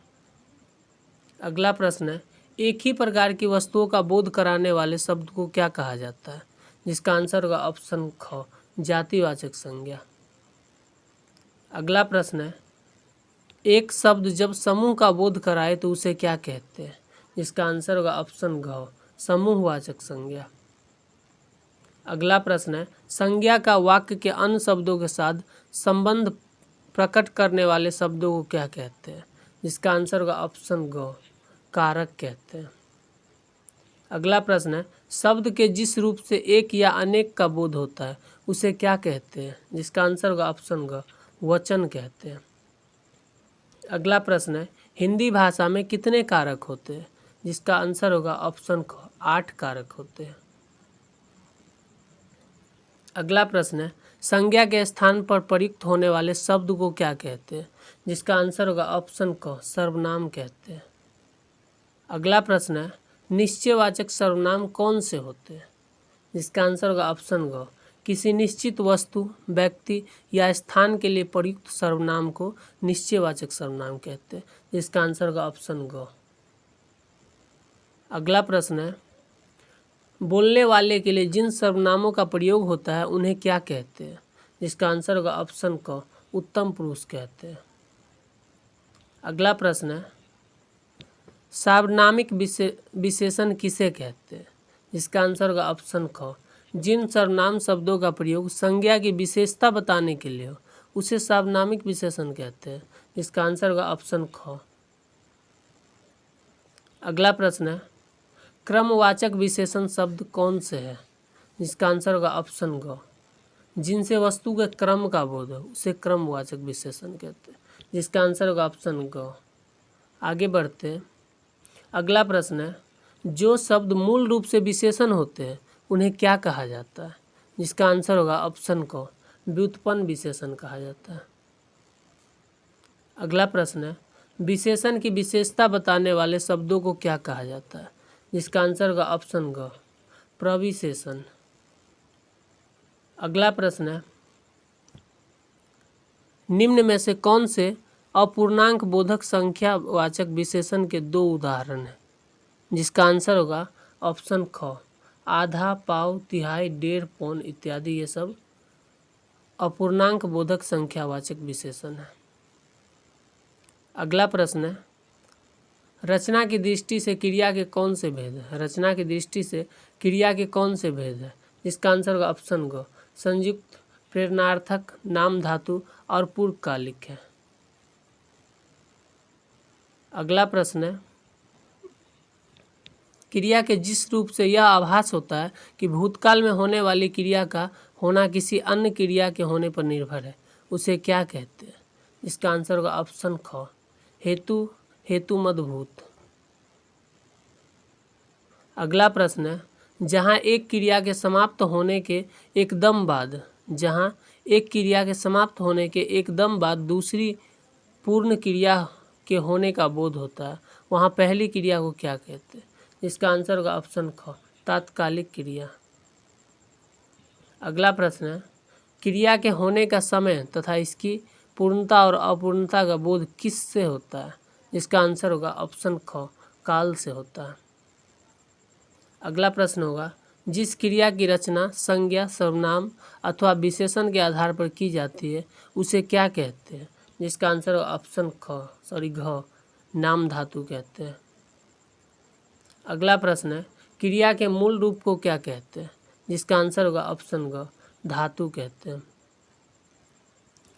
अगला प्रश्न है, एक ही प्रकार की वस्तुओं का बोध कराने वाले शब्द को क्या कहा जाता है? जिसका आंसर होगा ऑप्शन ख, जातिवाचक संज्ञा। अगला प्रश्न है, एक शब्द जब समूह का बोध कराए तो उसे क्या कहते हैं? जिसका आंसर होगा ऑप्शन घ, समूहवाचक संज्ञा। अगला प्रश्न है, संज्ञा का वाक्य के अन्य शब्दों के साथ संबंध प्रकट करने वाले शब्दों को क्या कहते हैं? जिसका आंसर होगा ऑप्शन ग, कारक कहते हैं। अगला प्रश्न है, शब्द के जिस रूप से एक या अनेक का बोध होता है उसे क्या कहते हैं? जिसका आंसर होगा ऑप्शन ग, वचन कहते हैं। अगला प्रश्न है, हिंदी भाषा में कितने कारक होते हैं? जिसका आंसर होगा ऑप्शन ख, 8 कारक होते हैं। अगला प्रश्न है, संज्ञा के स्थान पर प्रयुक्त होने वाले शब्द को क्या कहते हैं? जिसका आंसर होगा ऑप्शन क, सर्वनाम कहते हैं। अगला प्रश्न है, निश्चयवाचक सर्वनाम कौन से होते हैं? जिसका आंसर होगा ऑप्शन ग, किसी निश्चित वस्तु, व्यक्ति या स्थान के लिए प्रयुक्त सर्वनाम को निश्चयवाचक सर्वनाम कहते हैं। जिसका आंसर होगा ऑप्शन ग। अगला प्रश्न है, बोलने वाले के लिए जिन सर्वनामों का प्रयोग होता है उन्हें क्या कहते हैं? जिसका आंसर होगा ऑप्शन क, उत्तम पुरुष कहते हैं। अगला प्रश्न है, सार्वनामिक विशेषण किसे कहते हैं? जिसका आंसर होगा ऑप्शन ख, जिन सर्वनाम शब्दों का प्रयोग संज्ञा की विशेषता बताने के लिए हो उसे सार्वनामिक विशेषण कहते हैं। जिसका आंसर होगा ऑप्शन ख। अगला प्रश्न है, क्रमवाचक विशेषण शब्द कौन से है? जिसका आंसर होगा ऑप्शन ग, जिनसे वस्तु के क्रम का बोध हो उसे क्रमवाचक विशेषण कहते हैं। जिसका आंसर होगा ऑप्शन ग। आगे बढ़ते हैं। अगला प्रश्न है, जो शब्द मूल रूप से विशेषण होते हैं उन्हें क्या कहा जाता है? जिसका आंसर होगा ऑप्शन क, व्युत्पन्न विशेषण कहा जाता है। अगला प्रश्न है, विशेषण की विशेषता बताने वाले शब्दों को क्या कहा जाता है? जिसका आंसर होगा ऑप्शन ग, प्रविशेषण। अगला प्रश्न है, निम्न में से कौन से अपूर्णांक बोधक संख्यावाचक विशेषण के 2 उदाहरण हैं? जिसका आंसर होगा ऑप्शन ख, आधा, पाव, तिहाई, डेढ़, पौन इत्यादि। ये सब अपूर्णांक बोधक संख्यावाचक विशेषण है। अगला प्रश्न है, रचना की दृष्टि से क्रिया के कौन से भेद है? रचना की दृष्टि से क्रिया के कौन से भेद है? जिसका आंसर होगा ऑप्शन ग, संयुक्त, प्रेरणार्थक, नाम धातु और पूर्वकालिक है। अगला प्रश्न है, क्रिया के जिस रूप से यह आभास होता है कि भूतकाल में होने वाली क्रिया का होना किसी अन्य क्रिया के होने पर निर्भर है उसे क्या कहते हैं? इसका आंसर होगा ऑप्शन ख, हेतु, हेतुमदभूत। अगला प्रश्न है, जहाँ एक क्रिया के समाप्त होने के एकदम बाद दूसरी पूर्ण क्रिया के होने का बोध होता है वहाँ पहली क्रिया को क्या कहते हैं? इसका आंसर होगा ऑप्शन ख, तात्कालिक क्रिया। अगला प्रश्न है, क्रिया के होने का समय तथा इसकी पूर्णता और अपूर्णता का बोध किस से होता है? इसका आंसर होगा ऑप्शन ख, काल से होता है। अगला प्रश्न होगा, जिस क्रिया की रचना संज्ञा, सर्वनाम अथवा विशेषण के आधार पर की जाती है उसे क्या कहते हैं? जिसका आंसर होगा ऑप्शन घ, नाम धातु कहते हैं। अगला प्रश्न है, क्रिया के मूल रूप को क्या कहते हैं? जिसका आंसर होगा ऑप्शन ग, धातु कहते हैं।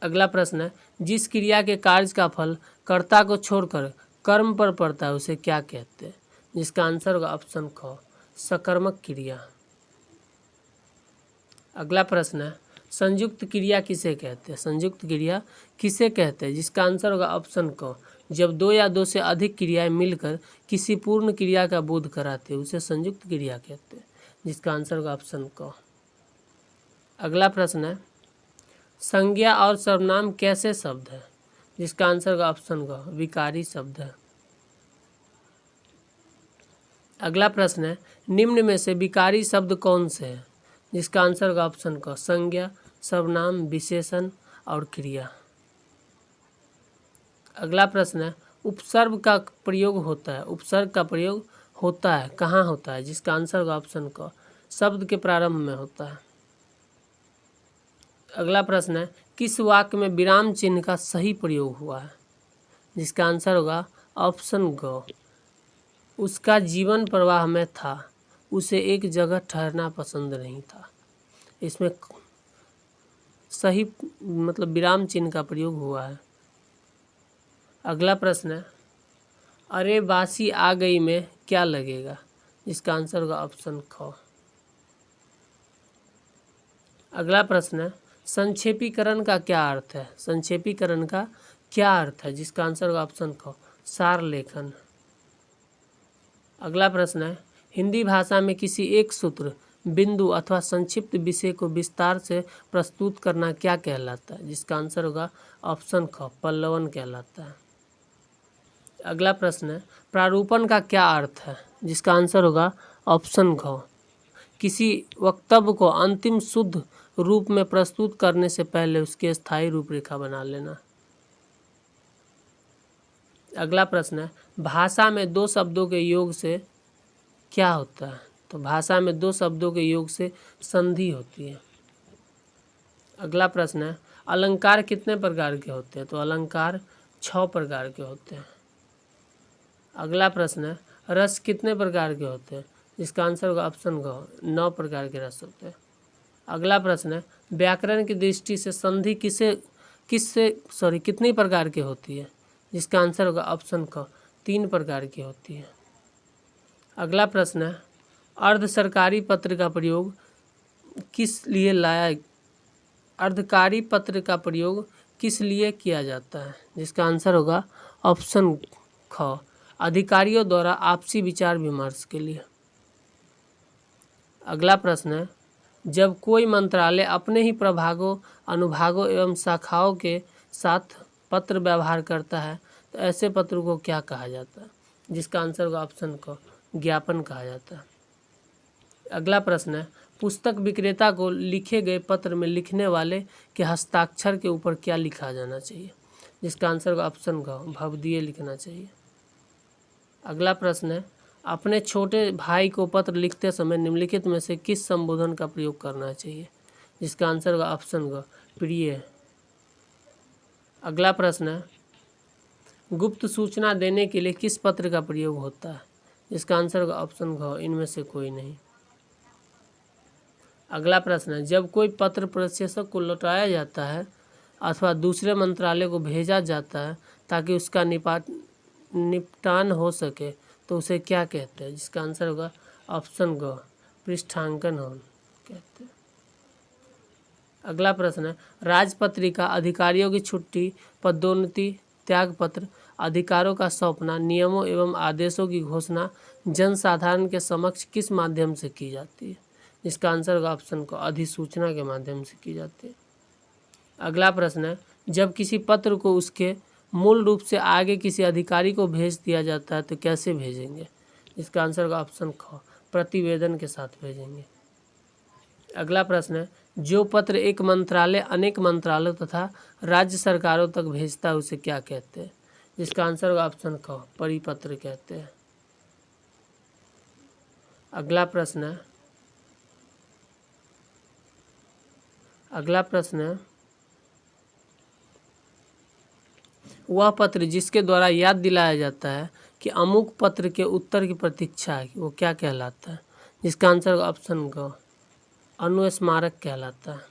अगला प्रश्न है, जिस क्रिया के कार्य का फल कर्ता को छोड़कर कर्म पर पड़ता है उसे क्या कहते हैं? जिसका आंसर होगा ऑप्शन ख, सकर्मक क्रिया। अगला प्रश्न है, संयुक्त क्रिया किसे कहते हैं? संयुक्त क्रिया किसे कहते हैं? जिसका आंसर होगा ऑप्शन क, जब 2 या 2 से अधिक क्रियाएं मिलकर किसी पूर्ण क्रिया का बोध कराते हैं उसे संयुक्त क्रिया कहते हैं। जिसका आंसर होगा ऑप्शन क। अगला प्रश्न है, संज्ञा और सर्वनाम कैसे शब्द है? जिसका आंसर होगा ऑप्शन ग, विकारी शब्द है। अगला प्रश्न है, निम्न में से विकारी शब्द कौन से हैं? जिसका आंसर होगा ऑप्शन क, संज्ञा, सर्वनाम, विशेषण और क्रिया। अगला प्रश्न है, उपसर्ग का प्रयोग होता है कहाँ होता है? जिसका आंसर होगा ऑप्शन क, शब्द के प्रारंभ में होता है। अगला प्रश्न है, किस वाक्य में विराम चिन्ह का सही प्रयोग हुआ है? जिसका आंसर होगा ऑप्शन ग। उसका जीवन प्रवाह में था, उसे एक जगह ठहरना पसंद नहीं था। इसमें सही मतलब विराम चिन्ह का प्रयोग हुआ है। अगला प्रश्न है, अरे बासी आ गई में क्या लगेगा? जिसका आंसर होगा ऑप्शन ख। अगला प्रश्न है, संक्षेपीकरण का क्या अर्थ है? संक्षेपीकरण का क्या अर्थ है? जिसका आंसर होगा ऑप्शन ख, सार लेखन। अगला प्रश्न है, हिंदी भाषा में किसी एक सूत्र, बिंदु अथवा संक्षिप्त विषय को विस्तार से प्रस्तुत करना क्या कहलाता है? जिसका आंसर होगा ऑप्शन ख, पल्लवन कहलाता है। अगला प्रश्न है, प्रारूपण का क्या अर्थ है? जिसका आंसर होगा ऑप्शन घ, किसी वक्तव्य को अंतिम शुद्ध रूप में प्रस्तुत करने से पहले उसकी स्थायी रूपरेखा बना लेना। अगला प्रश्न है, भाषा में दो शब्दों के योग से क्या होता है? तो भाषा में दो शब्दों के योग से संधि होती है। अगला प्रश्न है, अलंकार कितने प्रकार के होते हैं? तो अलंकार 6 प्रकार के होते हैं। अगला प्रश्न है, रस कितने प्रकार के होते हैं? जिसका आंसर होगा ऑप्शन ग, 9 प्रकार के रस होते हैं। अगला प्रश्न है, व्याकरण की दृष्टि से संधि कितनी प्रकार की होती है? जिसका आंसर होगा ऑप्शन क, 3 प्रकार की होती है। अगला प्रश्न है, अर्ध सरकारी पत्र का प्रयोग किस लिए अर्धकारी पत्र का प्रयोग किस लिए किया जाता है? जिसका आंसर होगा ऑप्शन ख, अधिकारियों द्वारा आपसी विचार विमर्श के लिए। अगला प्रश्न है, जब कोई मंत्रालय अपने ही प्रभागों, अनुभागों एवं शाखाओं के साथ पत्र व्यवहार करता है तो ऐसे पत्र को क्या कहा जाता है? जिसका आंसर होगा ऑप्शन क, ज्ञापन कहा जाता है। अगला प्रश्न है, पुस्तक विक्रेता को लिखे गए पत्र में लिखने वाले के हस्ताक्षर के ऊपर क्या लिखा जाना चाहिए? जिसका आंसर होगा ऑप्शन ग, भवदीय लिखना चाहिए। अगला प्रश्न है, अपने छोटे भाई को पत्र लिखते समय निम्नलिखित में से किस संबोधन का प्रयोग करना चाहिए? जिसका आंसर होगा ऑप्शन ग, प्रिय। अगला प्रश्न है, गुप्त सूचना देने के लिए किस पत्र का प्रयोग होता है? जिसका आंसर होगा ऑप्शन घ, इनमें से कोई नहीं। अगला प्रश्न है, जब कोई पत्र प्रेषक को लौटाया जाता है अथवा दूसरे मंत्रालय को भेजा जाता है ताकि उसका निपटान हो सके तो उसे क्या कहते हैं? जिसका आंसर होगा ऑप्शन ग, पृष्ठांकन कहते हैं। अगला प्रश्न है, राजपत्रिका, अधिकारियों की छुट्टी, पदोन्नति, त्यागपत्र, अधिकारों का सौंपना, नियमों एवं आदेशों की घोषणा जनसाधारण के समक्ष किस माध्यम से की जाती है? जिसका आंसर होगा ऑप्शन को, अधिसूचना के माध्यम से की जाती है। अगला प्रश्न है, जब किसी पत्र को उसके मूल रूप से आगे किसी अधिकारी को भेज दिया जाता है तो कैसे भेजेंगे? इसका आंसर होगा ऑप्शन ख, प्रतिवेदन के साथ भेजेंगे। अगला प्रश्न है, जो पत्र एक मंत्रालय अनेक मंत्रालयों तथा राज्य सरकारों तक भेजता है उसे क्या कहते हैं? जिसका आंसर होगा ऑप्शन ख, परिपत्र कहते हैं। अगला प्रश्न है, वह पत्र जिसके द्वारा याद दिलाया जाता है कि अमुक पत्र के उत्तर की प्रतीक्षा है वो क्या कहलाता है? जिसका आंसर होगा ऑप्शन ग, अनुस्मारक कहलाता है।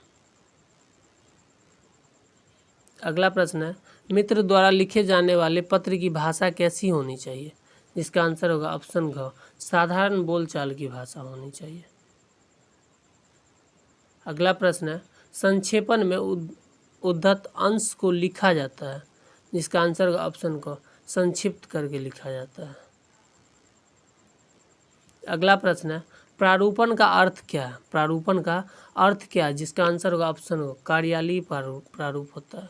अगला प्रश्न है, मित्र द्वारा लिखे जाने वाले पत्र की भाषा कैसी होनी चाहिए? जिसका आंसर होगा ऑप्शन घ, साधारण बोलचाल की भाषा होनी चाहिए। अगला प्रश्न है, संक्षेपण में उद्धत अंश को लिखा जाता है। जिसका आंसर होगा ऑप्शन को, संक्षिप्त करके लिखा जाता है। अगला प्रश्न है, प्रारूपण का अर्थ क्या है? प्रारूपण का अर्थ क्या है? जिसका आंसर होगा ऑप्शन हो, कार्यालयीय प्रारूप होता है।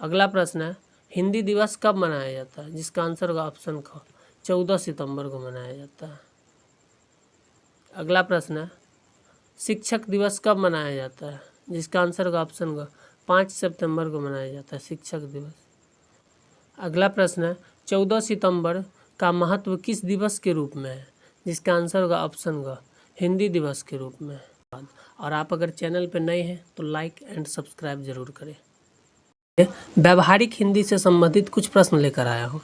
अगला प्रश्न है, हिंदी दिवस कब मनाया जाता है? जिसका आंसर होगा ऑप्शन ख, 14 सितंबर को मनाया जाता है। अगला प्रश्न है, शिक्षक दिवस कब मनाया जाता है? जिसका आंसर होगा ऑप्शन ग, 5 सितंबर को मनाया जाता है शिक्षक दिवस। अगला प्रश्न है, 14 सितंबर का महत्व किस दिवस के रूप में है? जिसका आंसर होगा ऑप्शन ग, हिंदी दिवस के रूप में। और आप अगर चैनल पर नए हैं तो लाइक एंड सब्सक्राइब जरूर करें। व्यावहारिक हिंदी से संबंधित कुछ प्रश्न लेकर आया हूँ।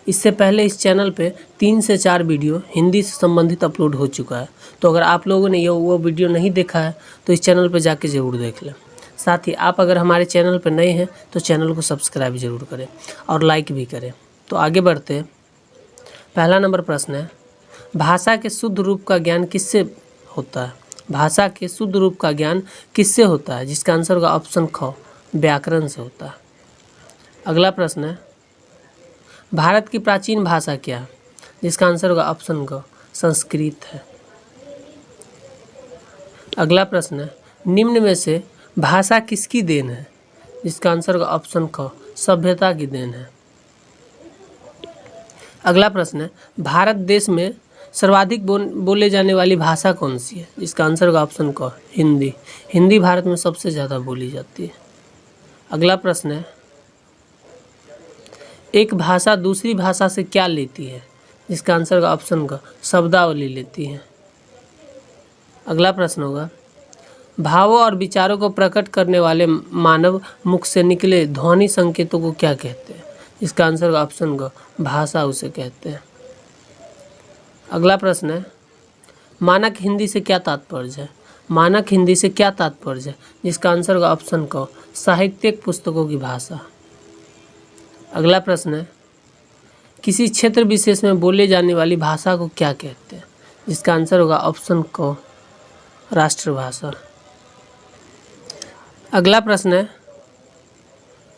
इससे पहले इस चैनल पे 3 से 4 वीडियो हिंदी से संबंधित अपलोड हो चुका है, तो अगर आप लोगों ने वो वीडियो नहीं देखा है तो इस चैनल पर जाके ज़रूर देख लें। साथ ही आप अगर हमारे चैनल पर नए हैं तो चैनल को सब्सक्राइब ज़रूर करें और लाइक भी करें। तो आगे बढ़ते हैं। पहला नंबर प्रश्न है, भाषा के शुद्ध रूप का ज्ञान किससे होता है? भाषा के शुद्ध रूप का ज्ञान किससे होता है? जिसका आंसर होगा ऑप्शन ख, व्याकरण से होता है। अगला प्रश्न है, भारत की प्राचीन भाषा क्या है? जिसका आंसर होगा ऑप्शन ग, संस्कृत है। अगला प्रश्न है, निम्न में से भाषा किसकी देन है? जिसका आंसर होगा ऑप्शन ख, सभ्यता की देन है। अगला प्रश्न है, भारत देश में सर्वाधिक बोले जाने वाली भाषा कौन सी है? जिसका आंसर होगा ऑप्शन क, हिंदी। हिंदी भारत में सबसे ज़्यादा बोली जाती है। अगला प्रश्न है, एक भाषा दूसरी भाषा से क्या लेती है? जिसका आंसर होगा ऑप्शन क, शब्दावली लेती है। अगला प्रश्न होगा, भावों और विचारों को प्रकट करने वाले मानव मुख से निकले ध्वनि संकेतों को क्या कहते हैं? इसका आंसर होगा ऑप्शन ग, भाषा उसे कहते हैं। अगला प्रश्न है, मानक हिंदी से क्या तात्पर्य है? मानक हिंदी से क्या तात्पर्य है? जिसका आंसर होगा ऑप्शन क, साहित्यिक पुस्तकों की भाषा। अगला प्रश्न है, किसी क्षेत्र विशेष में बोले जाने वाली भाषा को क्या कहते हैं? जिसका आंसर होगा ऑप्शन क, राष्ट्रभाषा। अगला प्रश्न है,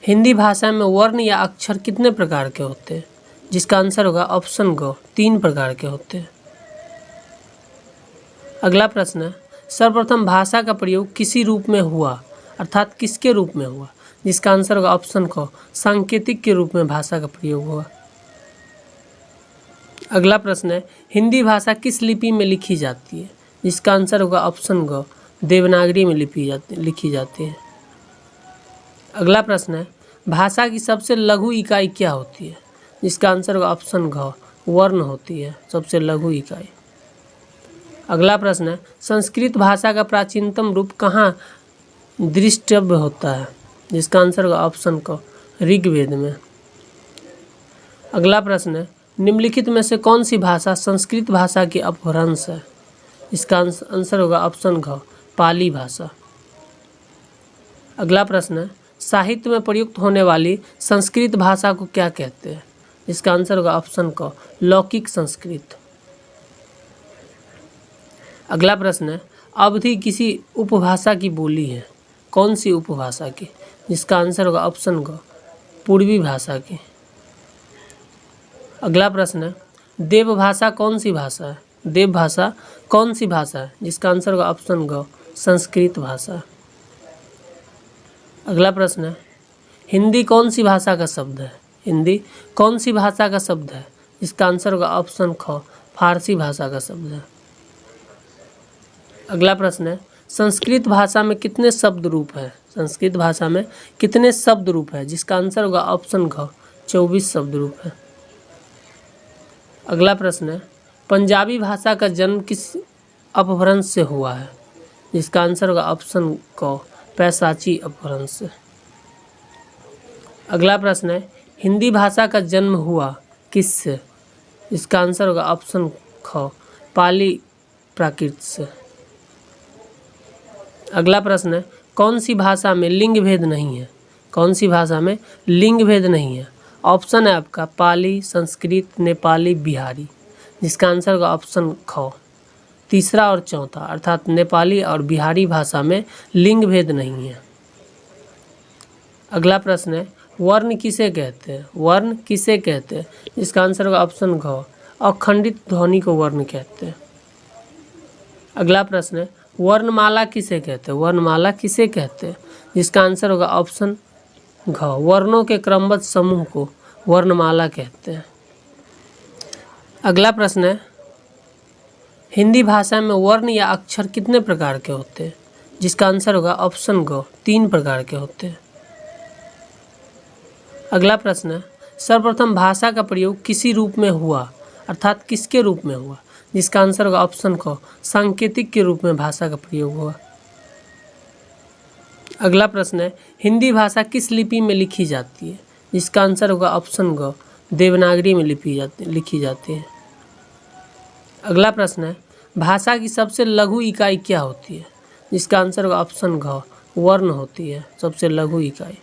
हिंदी भाषा में वर्ण या अक्षर कितने प्रकार के होते हैं? जिसका आंसर होगा ऑप्शन ग, 3 प्रकार के होते हैं। अगला प्रश्न है, सर्वप्रथम भाषा का प्रयोग किसी रूप में हुआ, अर्थात किसके रूप में हुआ? जिसका आंसर होगा ऑप्शन क, सांकेतिक के रूप में भाषा का प्रयोग हुआ। अगला प्रश्न है, हिंदी भाषा किस लिपि में लिखी जाती है? जिसका आंसर होगा ऑप्शन ग, देवनागरी में लिखी जाती है। अगला प्रश्न है, भाषा की सबसे लघु इकाई क्या होती है? जिसका आंसर होगा ऑप्शन घ, वर्ण होती है सबसे लघु इकाई। अगला प्रश्न है, संस्कृत भाषा का प्राचीनतम रूप कहाँ दृष्टव्य होता है? जिसका आंसर होगा ऑप्शन क, ऋग्वेद में। अगला प्रश्न है, निम्नलिखित में से कौन सी भाषा संस्कृत भाषा की अपभ्रंश है? इसका आंसर होगा ऑप्शन घ, पाली भाषा। अगला प्रश्न है, साहित्य में प्रयुक्त होने वाली संस्कृत भाषा को क्या कहते हैं? इसका आंसर होगा ऑप्शन क, लौकिक संस्कृत। अगला प्रश्न है, अवधि किसी उपभाषा की बोली है, कौन सी उपभाषा की? जिसका आंसर होगा ऑप्शन ग, पूर्वी भाषा की। अगला प्रश्न है, देवभाषा कौन सी भाषा है? देवभाषा कौन सी भाषा है? जिसका आंसर होगा ऑप्शन ग, संस्कृत भाषा। अगला प्रश्न है, हिंदी कौन सी भाषा का शब्द है? हिंदी कौन सी भाषा का शब्द है? इसका आंसर होगा ऑप्शन ख, फारसी भाषा का शब्द है। अगला प्रश्न है, संस्कृत भाषा में कितने शब्द रूप है? संस्कृत भाषा में कितने शब्द रूप है? जिसका आंसर होगा ऑप्शन घ, 24 शब्द रूप है। अगला प्रश्न है, पंजाबी भाषा का जन्म किस अपभ्रंश से हुआ है? जिसका आंसर होगा ऑप्शन क, पैशाची अपभ्रंश से। अगला प्रश्न है, हिंदी भाषा का जन्म हुआ किससे? इसका आंसर होगा ऑप्शन ख, पाली प्राकृत से। अगला प्रश्न है, कौन सी भाषा में लिंग भेद नहीं है? कौन सी भाषा में लिंग भेद नहीं है? ऑप्शन है आपका पाली, संस्कृत, नेपाली, बिहारी। जिसका आंसर होगा ऑप्शन ख, तीसरा और चौथा, अर्थात नेपाली और बिहारी भाषा में लिंग भेद नहीं है। अगला प्रश्न है, वर्ण किसे कहते हैं? वर्ण किसे कहते हैं? जिसका आंसर होगा ऑप्शन घ, अखंडित ध्वनि को वर्ण कहते हैं। अगला प्रश्न है, वर्णमाला किसे कहते हैं? वर्णमाला किसे कहते हैं? जिसका आंसर होगा ऑप्शन घ, वर्णों के क्रमबद्ध समूह को वर्णमाला कहते हैं। अगला प्रश्न है, हिंदी भाषा में वर्ण या अक्षर कितने प्रकार के होते हैं? जिसका आंसर होगा ऑप्शन ग, 3 प्रकार के होते हैं। अगला प्रश्न है, सर्वप्रथम भाषा का प्रयोग किसी रूप में हुआ, अर्थात किसके रूप में हुआ? जिसका आंसर होगा ऑप्शन क, सांकेतिक के रूप में भाषा का प्रयोग हुआ। अगला प्रश्न है, हिंदी भाषा किस लिपि में लिखी जाती है? जिसका आंसर होगा ऑप्शन ग, देवनागरी में लिखी जाती है। अगला प्रश्न है, भाषा की सबसे लघु इकाई क्या होती है? जिसका आंसर होगा ऑप्शन घ, वर्ण होती है सबसे लघु इकाई।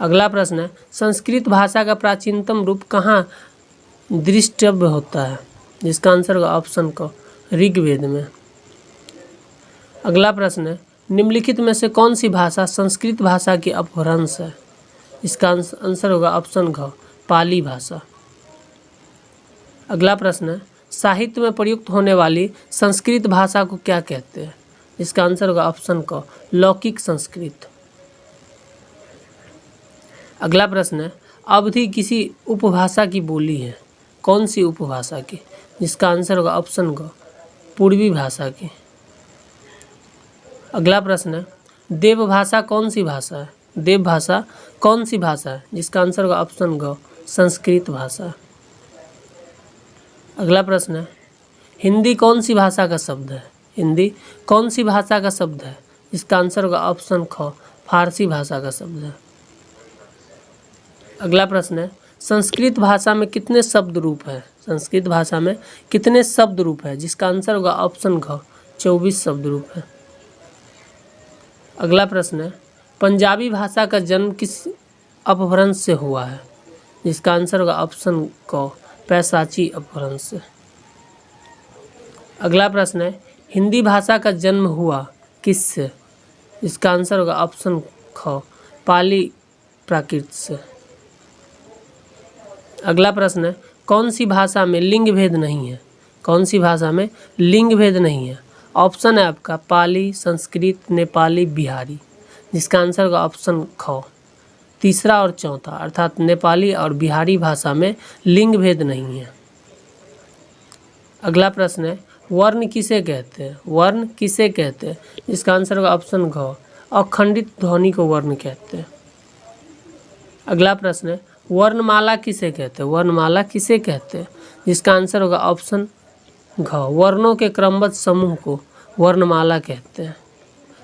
अगला प्रश्न है, संस्कृत भाषा का प्राचीनतम रूप कहाँ दृष्टव्य होता है? जिसका आंसर होगा ऑप्शन क, ऋग्वेद में। अगला प्रश्न है, निम्नलिखित में से कौन सी भाषा संस्कृत भाषा की अपभ्रंश है? इसका आंसर होगा ऑप्शन घ, पाली भाषा। अगला प्रश्न है, साहित्य में प्रयुक्त होने वाली संस्कृत भाषा को क्या कहते हैं? इसका आंसर होगा ऑप्शन क, लौकिक संस्कृत। अगला प्रश्न है, अवधी किसी उपभाषा की बोली है? कौन सी उपभाषा की? जिसका आंसर होगा ऑप्शन ग, पूर्वी भाषा की। अगला प्रश्न है, देव भाषा कौन सी भाषा है? देव भाषा कौन सी भाषा है? जिसका आंसर होगा ऑप्शन ग, संस्कृत भाषा। अगला प्रश्न है, हिंदी कौन सी भाषा का शब्द है? हिंदी कौन सी भाषा का शब्द है? इसका आंसर होगा ऑप्शन ख, फारसी भाषा का शब्द है। अगला प्रश्न है, संस्कृत भाषा में कितने शब्द रूप है? संस्कृत भाषा में कितने शब्द रूप है? जिसका आंसर होगा ऑप्शन घ, 24 शब्द रूप है। अगला प्रश्न है, पंजाबी भाषा का जन्म किस अपभ्रंश से हुआ है? जिसका आंसर होगा ऑप्शन क, पैशाची अपभ्रंश से। अगला प्रश्न है, हिंदी भाषा का जन्म हुआ किससे? इसका आंसर होगा ऑप्शन ख, पाली प्राकृत से। अगला प्रश्न है, कौन सी भाषा में लिंग भेद नहीं है? कौन सी भाषा में लिंग भेद नहीं है? ऑप्शन है आपका पाली, संस्कृत, नेपाली, बिहारी। जिसका आंसर होगा ऑप्शन ख, तीसरा और चौथा, अर्थात नेपाली और बिहारी भाषा में लिंग भेद नहीं है। अगला प्रश्न है, वर्ण किसे कहते हैं? वर्ण किसे कहते हैं? इसका आंसर होगा ऑप्शन घ, अखंडित ध्वनि को वर्ण कहते हैं। अगला प्रश्न है, वर्णमाला किसे कहते हैं? वर्णमाला किसे कहते हैं? जिसका आंसर होगा ऑप्शन घ, वर्णों के क्रमबद्ध समूह को वर्णमाला कहते हैं।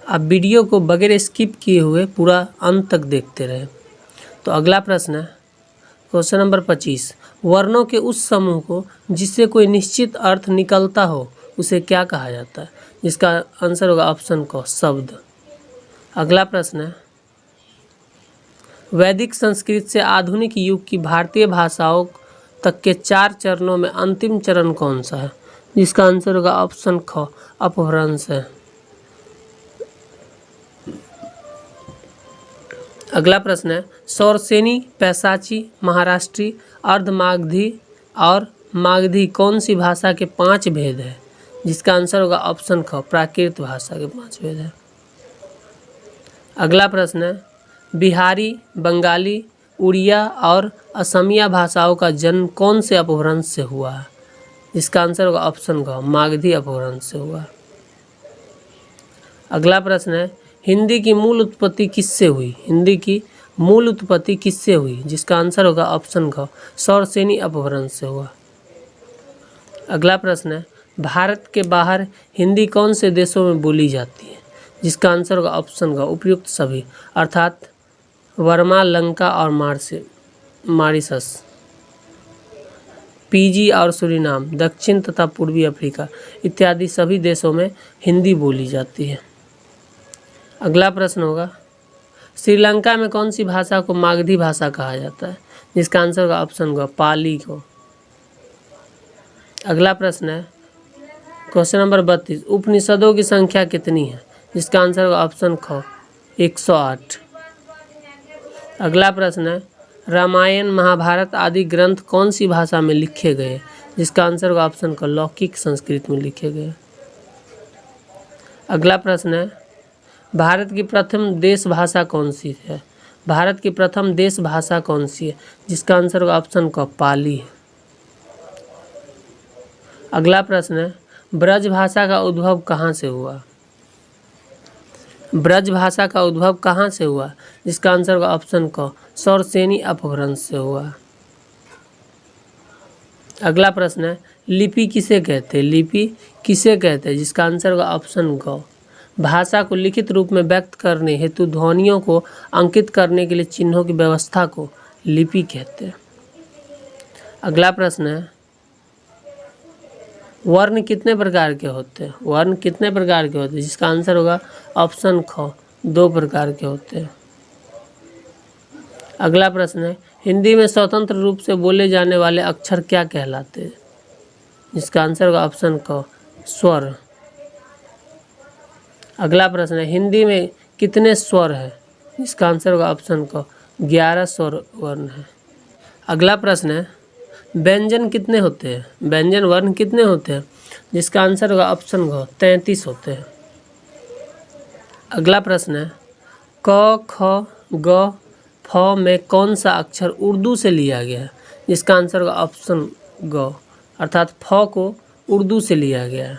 आप वीडियो को बगैर स्किप किए हुए पूरा अंत तक देखते रहे। तो अगला प्रश्न है, क्वेश्चन नंबर 25, वर्णों के उस समूह को जिससे कोई निश्चित अर्थ निकलता हो उसे क्या कहा जाता है? जिसका आंसर होगा ऑप्शन क, शब्द। अगला प्रश्न है, वैदिक संस्कृत से आधुनिक युग की भारतीय भाषाओं तक के 4 चरणों में अंतिम चरण कौन सा है? जिसका आंसर होगा ऑप्शन ख, अपभ्रंश है। अगला प्रश्न है, सौरसेनी, पैशाची, महाराष्ट्री, अर्धमागधी और मागधी कौन सी भाषा के 5 भेद है? जिसका आंसर होगा ऑप्शन ख, प्राकृत भाषा के 5 भेद है। अगला प्रश्न है, बिहारी, बंगाली, उड़िया और असमिया भाषाओं का जन्म कौन से अपभ्रंश से हुआ है? जिसका आंसर होगा ऑप्शन घ, मागधी अपभ्रंश से हुआ। अगला प्रश्न है, हिंदी की मूल उत्पत्ति किससे हुई? हिंदी की मूल उत्पत्ति किससे हुई? जिसका आंसर होगा ऑप्शन घ, सौरसेनी अपभ्रंश से हुआ। अगला प्रश्न है, भारत के बाहर हिंदी कौन से देशों में बोली जाती है? जिसका आंसर होगा ऑप्शन घ, उपयुक्त सभी, अर्थात वर्मा, लंका और मॉरिशस, पीजी और सूरीनाम, दक्षिण तथा पूर्वी अफ्रीका इत्यादि सभी देशों में हिंदी बोली जाती है। अगला प्रश्न होगा, श्रीलंका में कौन सी भाषा को मागधी भाषा कहा जाता है? जिसका आंसर होगा ऑप्शन ग, पाली को। अगला प्रश्न है, क्वेश्चन नंबर 32, उपनिषदों की संख्या कितनी है? जिसका आंसर होगा ऑप्शन ख, 108। अगला प्रश्न है, रामायण, महाभारत आदि ग्रंथ कौन सी भाषा में लिखे गए? जिसका आंसर होगा ऑप्शन क, लौकिक संस्कृत में लिखे गए। अगला प्रश्न है, भारत की प्रथम देश भाषा कौन सी है? भारत की प्रथम देश भाषा कौन सी है? जिसका आंसर होगा ऑप्शन क, पाली है। अगला प्रश्न है, ब्रज भाषा का उद्भव कहाँ से हुआ? ब्रज भाषा का उद्भव कहाँ से हुआ? जिसका आंसर होगा ऑप्शन क, सौरसेनी अपभ्रंश से हुआ। अगला प्रश्न है, लिपि किसे कहते हैं? लिपि किसे कहते हैं? जिसका आंसर होगा ऑप्शन ग, भाषा को लिखित रूप में व्यक्त करने हेतु ध्वनियों को अंकित करने के लिए चिन्हों की व्यवस्था को लिपि कहते हैं। अगला प्रश्न है, वर्ण कितने प्रकार के होते हैं? वर्ण कितने प्रकार के होते हैं? जिसका आंसर होगा ऑप्शन ख, 2 प्रकार के होते हैं। अगला प्रश्न है, हिंदी में स्वतंत्र रूप से बोले जाने वाले अक्षर क्या कहलाते हैं? जिसका आंसर होगा ऑप्शन क, स्वर। अगला प्रश्न है, हिंदी में कितने स्वर हैं? इसका आंसर होगा ऑप्शन क, 11 स्वर वर्ण है। अगला प्रश्न है, व्यंजन कितने होते हैं? व्यंजन वर्ण कितने होते हैं? जिसका आंसर होगा ऑप्शन घ, 33 होते हैं। अगला प्रश्न है, क, ख, ग, फ में कौन सा अक्षर उर्दू से लिया गया है? जिसका आंसर होगा ऑप्शन ग, अर्थात फ को उर्दू से लिया गया है।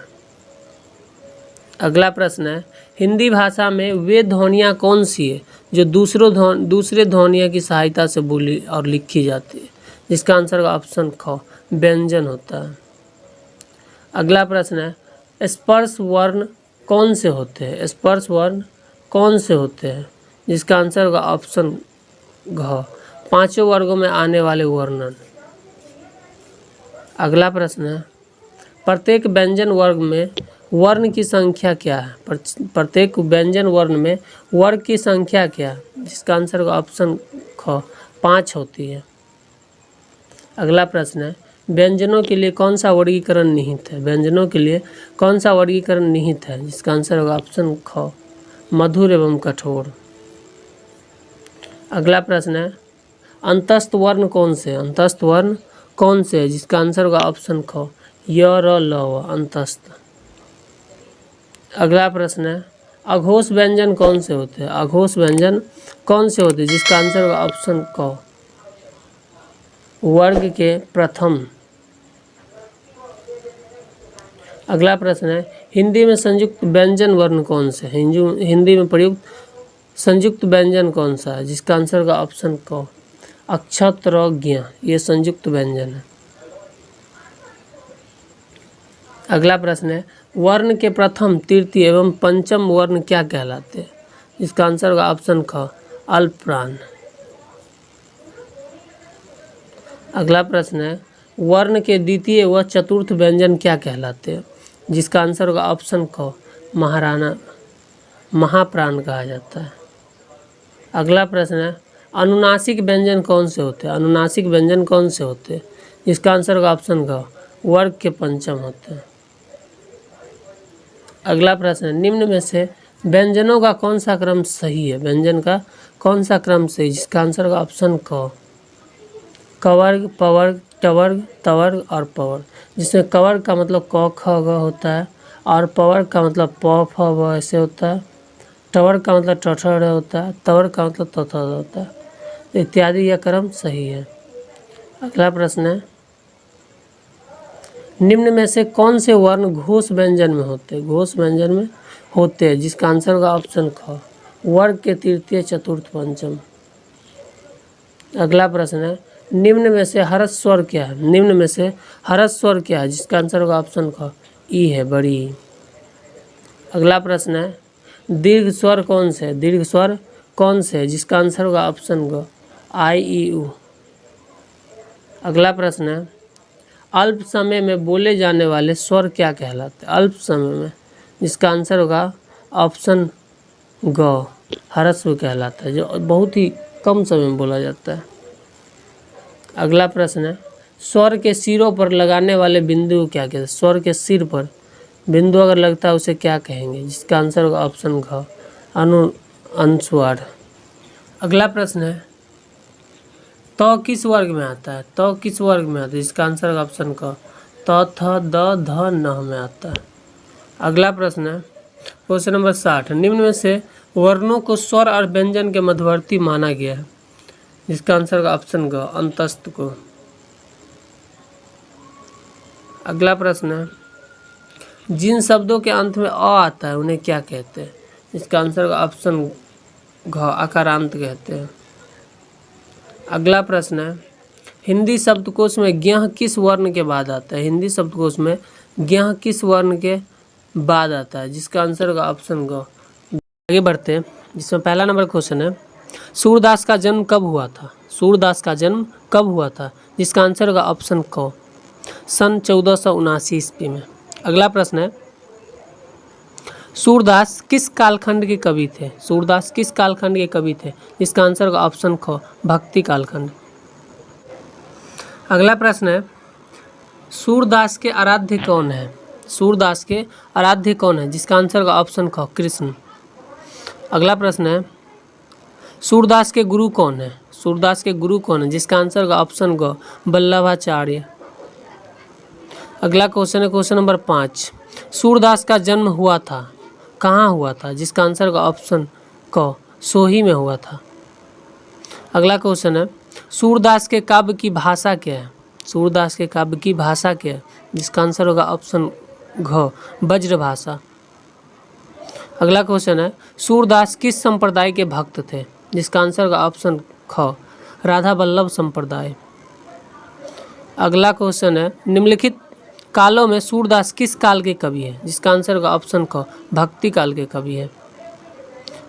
अगला प्रश्न है, हिंदी भाषा में वे ध्वनियाँ कौन सी है जो दूसरे ध्वनियों की सहायता से बोली और लिखी जाती है? जिसका आंसर होगा ऑप्शन ख, व्यंजन होता है। अगला प्रश्न है, स्पर्श वर्ण कौन से होते हैं? स्पर्श वर्ण कौन से होते हैं? जिसका आंसर होगा ऑप्शन घ, 5 वर्गों में आने वाले वर्णन। अगला प्रश्न है, प्रत्येक व्यंजन वर्ग में वर्ण की संख्या क्या है? प्रत्येक व्यंजन वर्ण में वर्ग की संख्या क्या है? जिसका आंसर होगा ऑप्शन ख, 5 होती है। अगला प्रश्न है, व्यंजनों के लिए कौन सा वर्गीकरण निहित है? व्यंजनों के लिए कौन सा वर्गीकरण निहित है? जिसका आंसर होगा ऑप्शन ख, मधुर एवं कठोर। अगला प्रश्न है, अंतस्थ वर्ण कौन से? अंतस्थ वर्ण कौन से है? जिसका आंसर होगा ऑप्शन ख, य, र, ल, व, अंतस्थ। अगला प्रश्न है, अघोष व्यंजन कौन से होते हैं? अघोष व्यंजन कौन से होते हैं? जिसका आंसर होगा ऑप्शन क, वर्ग के प्रथम। अगला प्रश्न है, हिंदी में संयुक्त व्यंजन वर्ण कौन से? हिंदी में प्रयुक्त संयुक्त व्यंजन कौन सा है? जिसका आंसर होगा ऑप्शन क, अक्षत, र, ज्ञ, ये संयुक्त व्यंजन है। अगला प्रश्न है, वर्ण के प्रथम, तृतीय एवं पंचम वर्ण क्या कहलाते हैं? इसका आंसर होगा ऑप्शन ख, अल्पप्राण। अगला प्रश्न है, वर्ण के द्वितीय व चतुर्थ व्यंजन क्या कहलाते हैं? जिसका आंसर होगा ऑप्शन ख, महाप्राण कहा जाता है। अगला प्रश्न है, अनुनासिक व्यंजन कौन से होते हैं? अनुनासिक व्यंजन कौन से होते हैं? इसका आंसर होगा ऑप्शन ख, वर्ग के पंचम होते हैं। अगला प्रश्न है, निम्न में से व्यंजनों का कौन सा क्रम सही है? व्यंजन का कौन सा क्रम सही? जिसका आंसर होगा ऑप्शन क, कवर्ग, पवर्ग, टवर्ग, तवर्ग और पवर्ग। जिसमें कवर्ग का मतलब क, ख, ग होता है और पवर्ग का मतलब प, फ, व ऐसे होता है। टवर्ग का मतलब ट, ठ, ड़ होता है। तवर्ग का मतलब त, थ, द होता है इत्यादि। यह क्रम सही है। अगला प्रश्न है, निम्न में से कौन से वर्ण घोष व्यंजन में होते हैं? घोष व्यंजन में होते हैं। जिसका आंसर होगा ऑप्शन ख, वर्ग के तृतीय, चतुर्थ, पंचम। अगला प्रश्न है, निम्न में से हर्ष स्वर क्या है? निम्न में से हर्ष स्वर क्या है? जिसका आंसर होगा ऑप्शन ख, ई है, बड़ी ई। अगला प्रश्न है, दीर्घ स्वर कौन से है? दीर्घ स्वर कौन से है? जिसका आंसर होगा ऑप्शन ग, आई, ई, उ। अगला प्रश्न है, अल्प समय में बोले जाने वाले स्वर क्या कहलाते हैं? अल्प समय में, जिसका आंसर होगा ऑप्शन ग, ह्रस्व कहलाता है, जो बहुत ही कम समय में बोला जाता है। अगला प्रश्न है, स्वर के सिरों पर लगाने वाले बिंदु को क्या कहते हैं? स्वर के सिर पर बिंदु अगर लगता है उसे क्या कहेंगे? जिसका आंसर होगा ऑप्शन घ, अनुस्वार। अगला प्रश्न है, तो किस वर्ग में आता है? तो किस वर्ग में आता है? इसका आंसर होगा ऑप्शन क, त, थ, द, ध, न में आता है। अगला प्रश्न है, क्वेश्चन नंबर 60, निम्न में से वर्णों को स्वर और व्यंजन के मध्यवर्ती माना गया है। जिसका आंसर होगा ऑप्शन ग, अंतस्थ को। अगला प्रश्न है, जिन शब्दों के अंत में अ आता है उन्हें क्या कहते हैं? इसका आंसर होगा ऑप्शन घ, अकारांत कहते हैं। अगला प्रश्न है, हिंदी शब्दकोश में ज्ञ किस वर्ण के बाद आता है? हिंदी शब्दकोश में ज्ञ किस वर्ण के बाद आता है, जिसका आंसर होगा ऑप्शन ग। आगे बढ़ते हैं, जिसमें पहला नंबर क्वेश्चन है, सूरदास का जन्म कब हुआ था? सूरदास का जन्म कब हुआ था? जिसका आंसर होगा ऑप्शन क, सन 1479 ईस्वी में। अगला प्रश्न है, सूरदास किस कालखंड के कवि थे? सूरदास किस कालखंड के कवि थे? जिसका आंसर होगा ऑप्शन ख, भक्ति कालखंड। अगला प्रश्न है, सूरदास के आराध्य कौन है? सूरदास के आराध्य कौन है? जिसका आंसर होगा ऑप्शन ख, कृष्ण। अगला प्रश्न है, सूरदास के गुरु कौन है? सूरदास के गुरु कौन है? जिसका आंसर होगा ऑप्शन ग, वल्लभाचार्य। अगला क्वेश्चन है क्वेश्चन नंबर 5, सूरदास का जन्म हुआ था, कहाँ हुआ था? जिसका आंसर होगा ऑप्शन क, सोही में हुआ था। अगला क्वेश्चन है, सूरदास के काव्य की भाषा क्या है? सूरदास के काव्य की भाषा क्या है? जिसका आंसर होगा ऑप्शन घ, ब्रज भाषा। अगला क्वेश्चन है, सूरदास किस संप्रदाय के भक्त थे? जिसका आंसर होगा ऑप्शन ख, राधा वल्लभ संप्रदाय। अगला क्वेश्चन है, निम्नलिखित कालों में सूरदास किस काल के कवि है? जिसका आंसर होगा ऑप्शन ख, भक्ति काल के कवि है।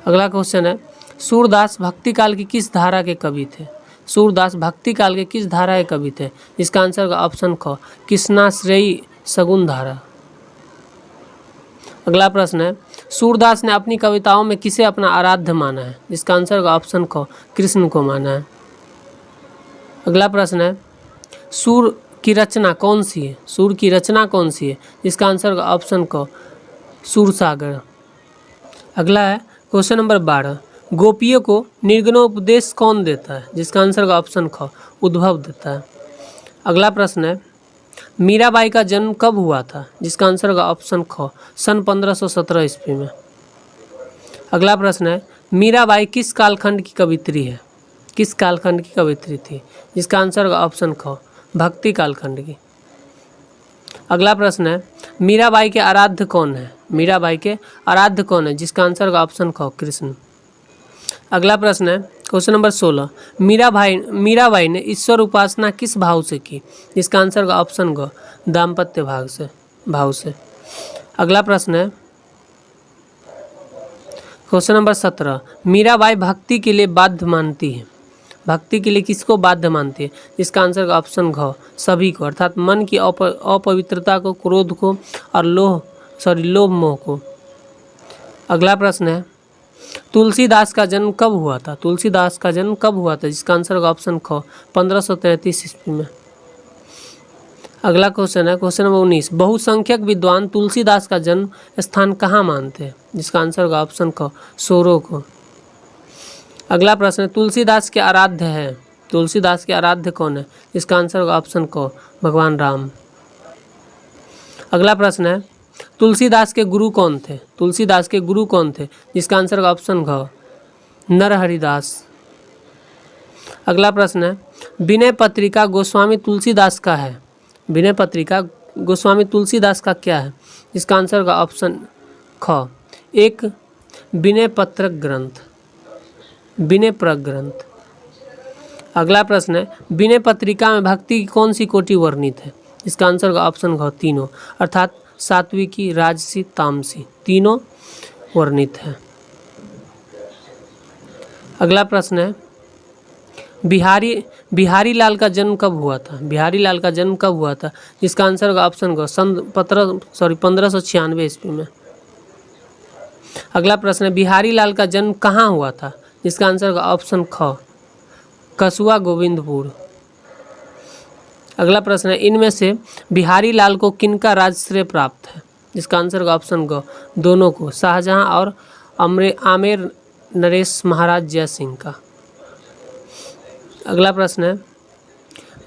अगला क्वेश्चन है, सूरदास भक्ति काल की किस धारा के कवि थे? सूरदास भक्ति काल के किस धारा के कवि थे? जिसका आंसर होगा ऑप्शन ख, कृष्णाश्रयी सगुन धारा। अगला प्रश्न है, सूरदास ने अपनी कविताओं में किसे अपना आराध्य माना है? जिसका आंसर होगा ऑप्शन ख, कृष्ण को माना है। अगला प्रश्न है, सूर की रचना कौन सी है? सूर की रचना कौन सी है? जिसका आंसर होगा ऑप्शन क, सूरसागर। अगला है क्वेश्चन नंबर 12, गोपियों को निर्गुणोपदेश कौन देता है? जिसका आंसर होगा ऑप्शन ख, उद्धव देता है। अगला प्रश्न है, मीराबाई का जन्म कब हुआ था? जिसका आंसर होगा ऑप्शन ख, सन 1517 ईस्वी में। अगला प्रश्न है, मीराबाई किस कालखंड की कवित्री है? किस कालखंड की कवित्री थी? जिसका आंसर होगा ऑप्शन ख, भक्ति कालखंड की। अगला प्रश्न है, मीराबाई के आराध्य कौन है? मीराबाई के आराध्य कौन है? जिसका आंसर होगा ऑप्शन ख, कृष्ण। अगला प्रश्न है क्वेश्चन नंबर 16, मीराबाई ने ईश्वर उपासना किस भाव से की? जिसका आंसर होगा ऑप्शन ग, दाम्पत्य भाव से। अगला प्रश्न है क्वेश्चन नंबर 17, मीराबाई भक्ति के लिए बाध्य मानती है? भक्ति के लिए किसको बाध्य मानती है? जिसका आंसर होगा ऑप्शन घ, सभी को, अर्थात मन की अपवित्रता को, क्रोध को और लोभ मोह को। अगला प्रश्न है, तुलसीदास का जन्म कब हुआ था? तुलसीदास का जन्म कब हुआ था? जिसका आंसर होगा ऑप्शन ख, 1533 ईस्वी में। अगला क्वेश्चन है क्वेश्चन नंबर 19, बहुसंख्यक विद्वान तुलसीदास का जन्म स्थान कहाँ मानते हैं? जिसका आंसर होगा ऑप्शन ख, सोरो को। अगला प्रश्न है, तुलसीदास के आराध्य है? तुलसीदास के आराध्य कौन है? जिसका आंसर होगा ऑप्शन क, भगवान राम। अगला प्रश्न है, तुलसीदास के गुरु कौन थे? तुलसीदास के गुरु कौन थे? जिसका आंसर होगा ऑप्शन घ, नरहरिदास। अगला प्रश्न है, विनय पत्रिका गोस्वामी तुलसीदास का है? विनय पत्रिका गोस्वामी तुलसीदास का क्या है? जिसका आंसर होगा ऑप्शन ख, एक विनय पत्रक ग्रंथ, विनय परक ग्रंथ। अगला प्रश्न है, विनय पत्रिका में भक्ति की कौन सी कोटि वर्णित है? इसका आंसर होगा ऑप्शन घ, तीनों, अर्थात सात्विकी, राजसी, तामसी, तीनों वर्णित है। अगला प्रश्न है, बिहारी लाल का जन्म कब हुआ था? बिहारी लाल का जन्म कब हुआ था? जिसका आंसर होगा ऑप्शन घ, सन 1596 ईस्वी में। अगला प्रश्न है, बिहारी लाल का जन्म कहाँ हुआ था? जिसका आंसर होगा ऑप्शन ख, कसुआ गोविंदपुर। अगला प्रश्न है, इनमें से बिहारी लाल को किनका राजश्रेय प्राप्त है? जिसका आंसर होगा ऑप्शन ग, दोनों को, शाहजहां और आमेर नरेश महाराज जय सिंह का। अगला प्रश्न है,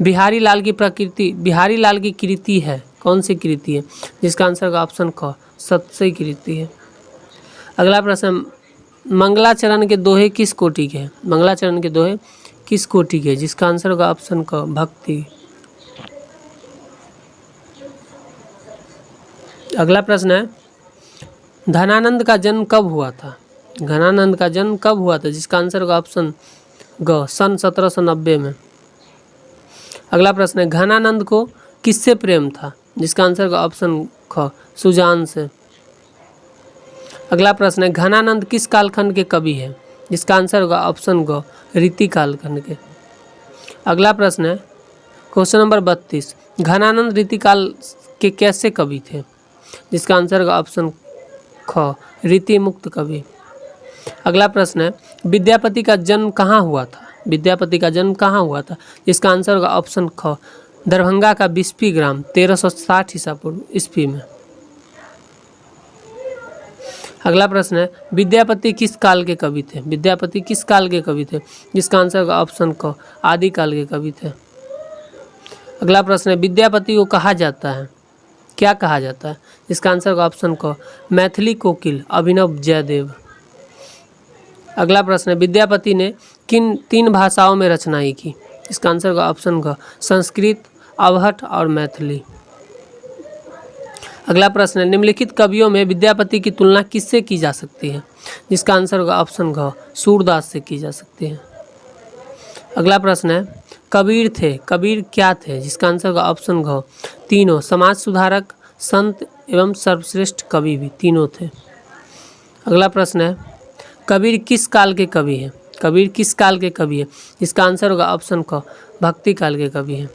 बिहारी लाल की कृति है, कौन सी कृति है? जिसका आंसर होगा ऑप्शन ख, सत्सई कृति है। अगला प्रश्न, मंगलाचरण के दोहे किस कोटि के हैं? मंगलाचरण के दोहे किस कोटि के? जिसका आंसर होगा ऑप्शन क, भक्ति। अगला प्रश्न है, धनानंद का जन्म कब हुआ था? घनानंद का जन्म कब हुआ था? जिसका आंसर होगा ऑप्शन ग, सन 1790 में। अगला प्रश्न है, घनानंद को किससे प्रेम था? जिसका आंसर होगा ऑप्शन ख, सुजान से। अगला प्रश्न है घनानंद किस कालखंड के कवि है? जिसका आंसर होगा ऑप्शन ग रीति कालखंड के। अगला प्रश्न है क्वेश्चन नंबर 32, घनानंद रीति काल के कैसे कवि थे? जिसका आंसर होगा ऑप्शन ख रीति मुक्त कवि। अगला प्रश्न है विद्यापति का जन्म कहाँ हुआ था? विद्यापति का जन्म कहाँ हुआ था? जिसका आंसर होगा ऑप्शन ख दरभंगा का बिस्फी ग्राम 1360 ईसा पूर्व ईस्वी में। अगला प्रश्न है विद्यापति किस काल के कवि थे? विद्यापति किस काल के कवि थे? जिसका आंसर होगा ऑप्शन क आदि काल के कवि थे। अगला प्रश्न है विद्यापति को कहा जाता है, क्या कहा जाता है? जिसका आंसर होगा ऑप्शन क मैथिली कोकिल अभिनव जयदेव। अगला प्रश्न है विद्यापति ने किन 3 भाषाओं में रचनाएं की? इसका आंसर होगा ऑप्शन ग संस्कृत, अवहट और मैथिली। अगला प्रश्न है निम्नलिखित कवियों में विद्यापति की तुलना किससे की जा सकती है? जिसका आंसर होगा ऑप्शन घ सूरदास से की जा सकती है। अगला प्रश्न है कबीर थे, कबीर क्या थे? जिसका आंसर होगा ऑप्शन घ तीनों, समाज सुधारक, संत एवं सर्वश्रेष्ठ कवि भी तीनों थे। अगला प्रश्न है कबीर किस काल के कवि हैं? कबीर किस काल के कवि है? जिसका आंसर होगा ऑप्शन क भक्ति काल के कवि हैं।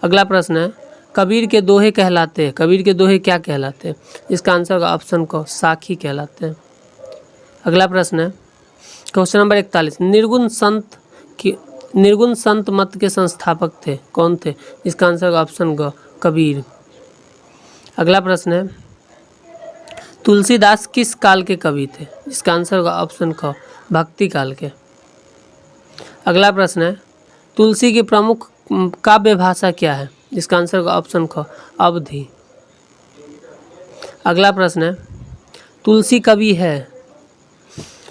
अगला प्रश्न है कबीर के दोहे कहलाते हैं, कबीर के दोहे क्या कहलाते हैं? जिसका आंसर होगा ऑप्शन क साखी कहलाते हैं। अगला प्रश्न है क्वेश्चन नंबर 41, निर्गुण संत मत के संस्थापक थे, कौन थे? जिसका आंसर होगा ऑप्शन ग कबीर। अगला प्रश्न है तुलसीदास किस काल के कवि थे? जिसका आंसर होगा ऑप्शन ख भक्ति काल के। अगला प्रश्न है तुलसी की प्रमुख काव्य भाषा क्या है? जिसका आंसर होगा ऑप्शन ख अवधि। अगला प्रश्न है तुलसी कवि है?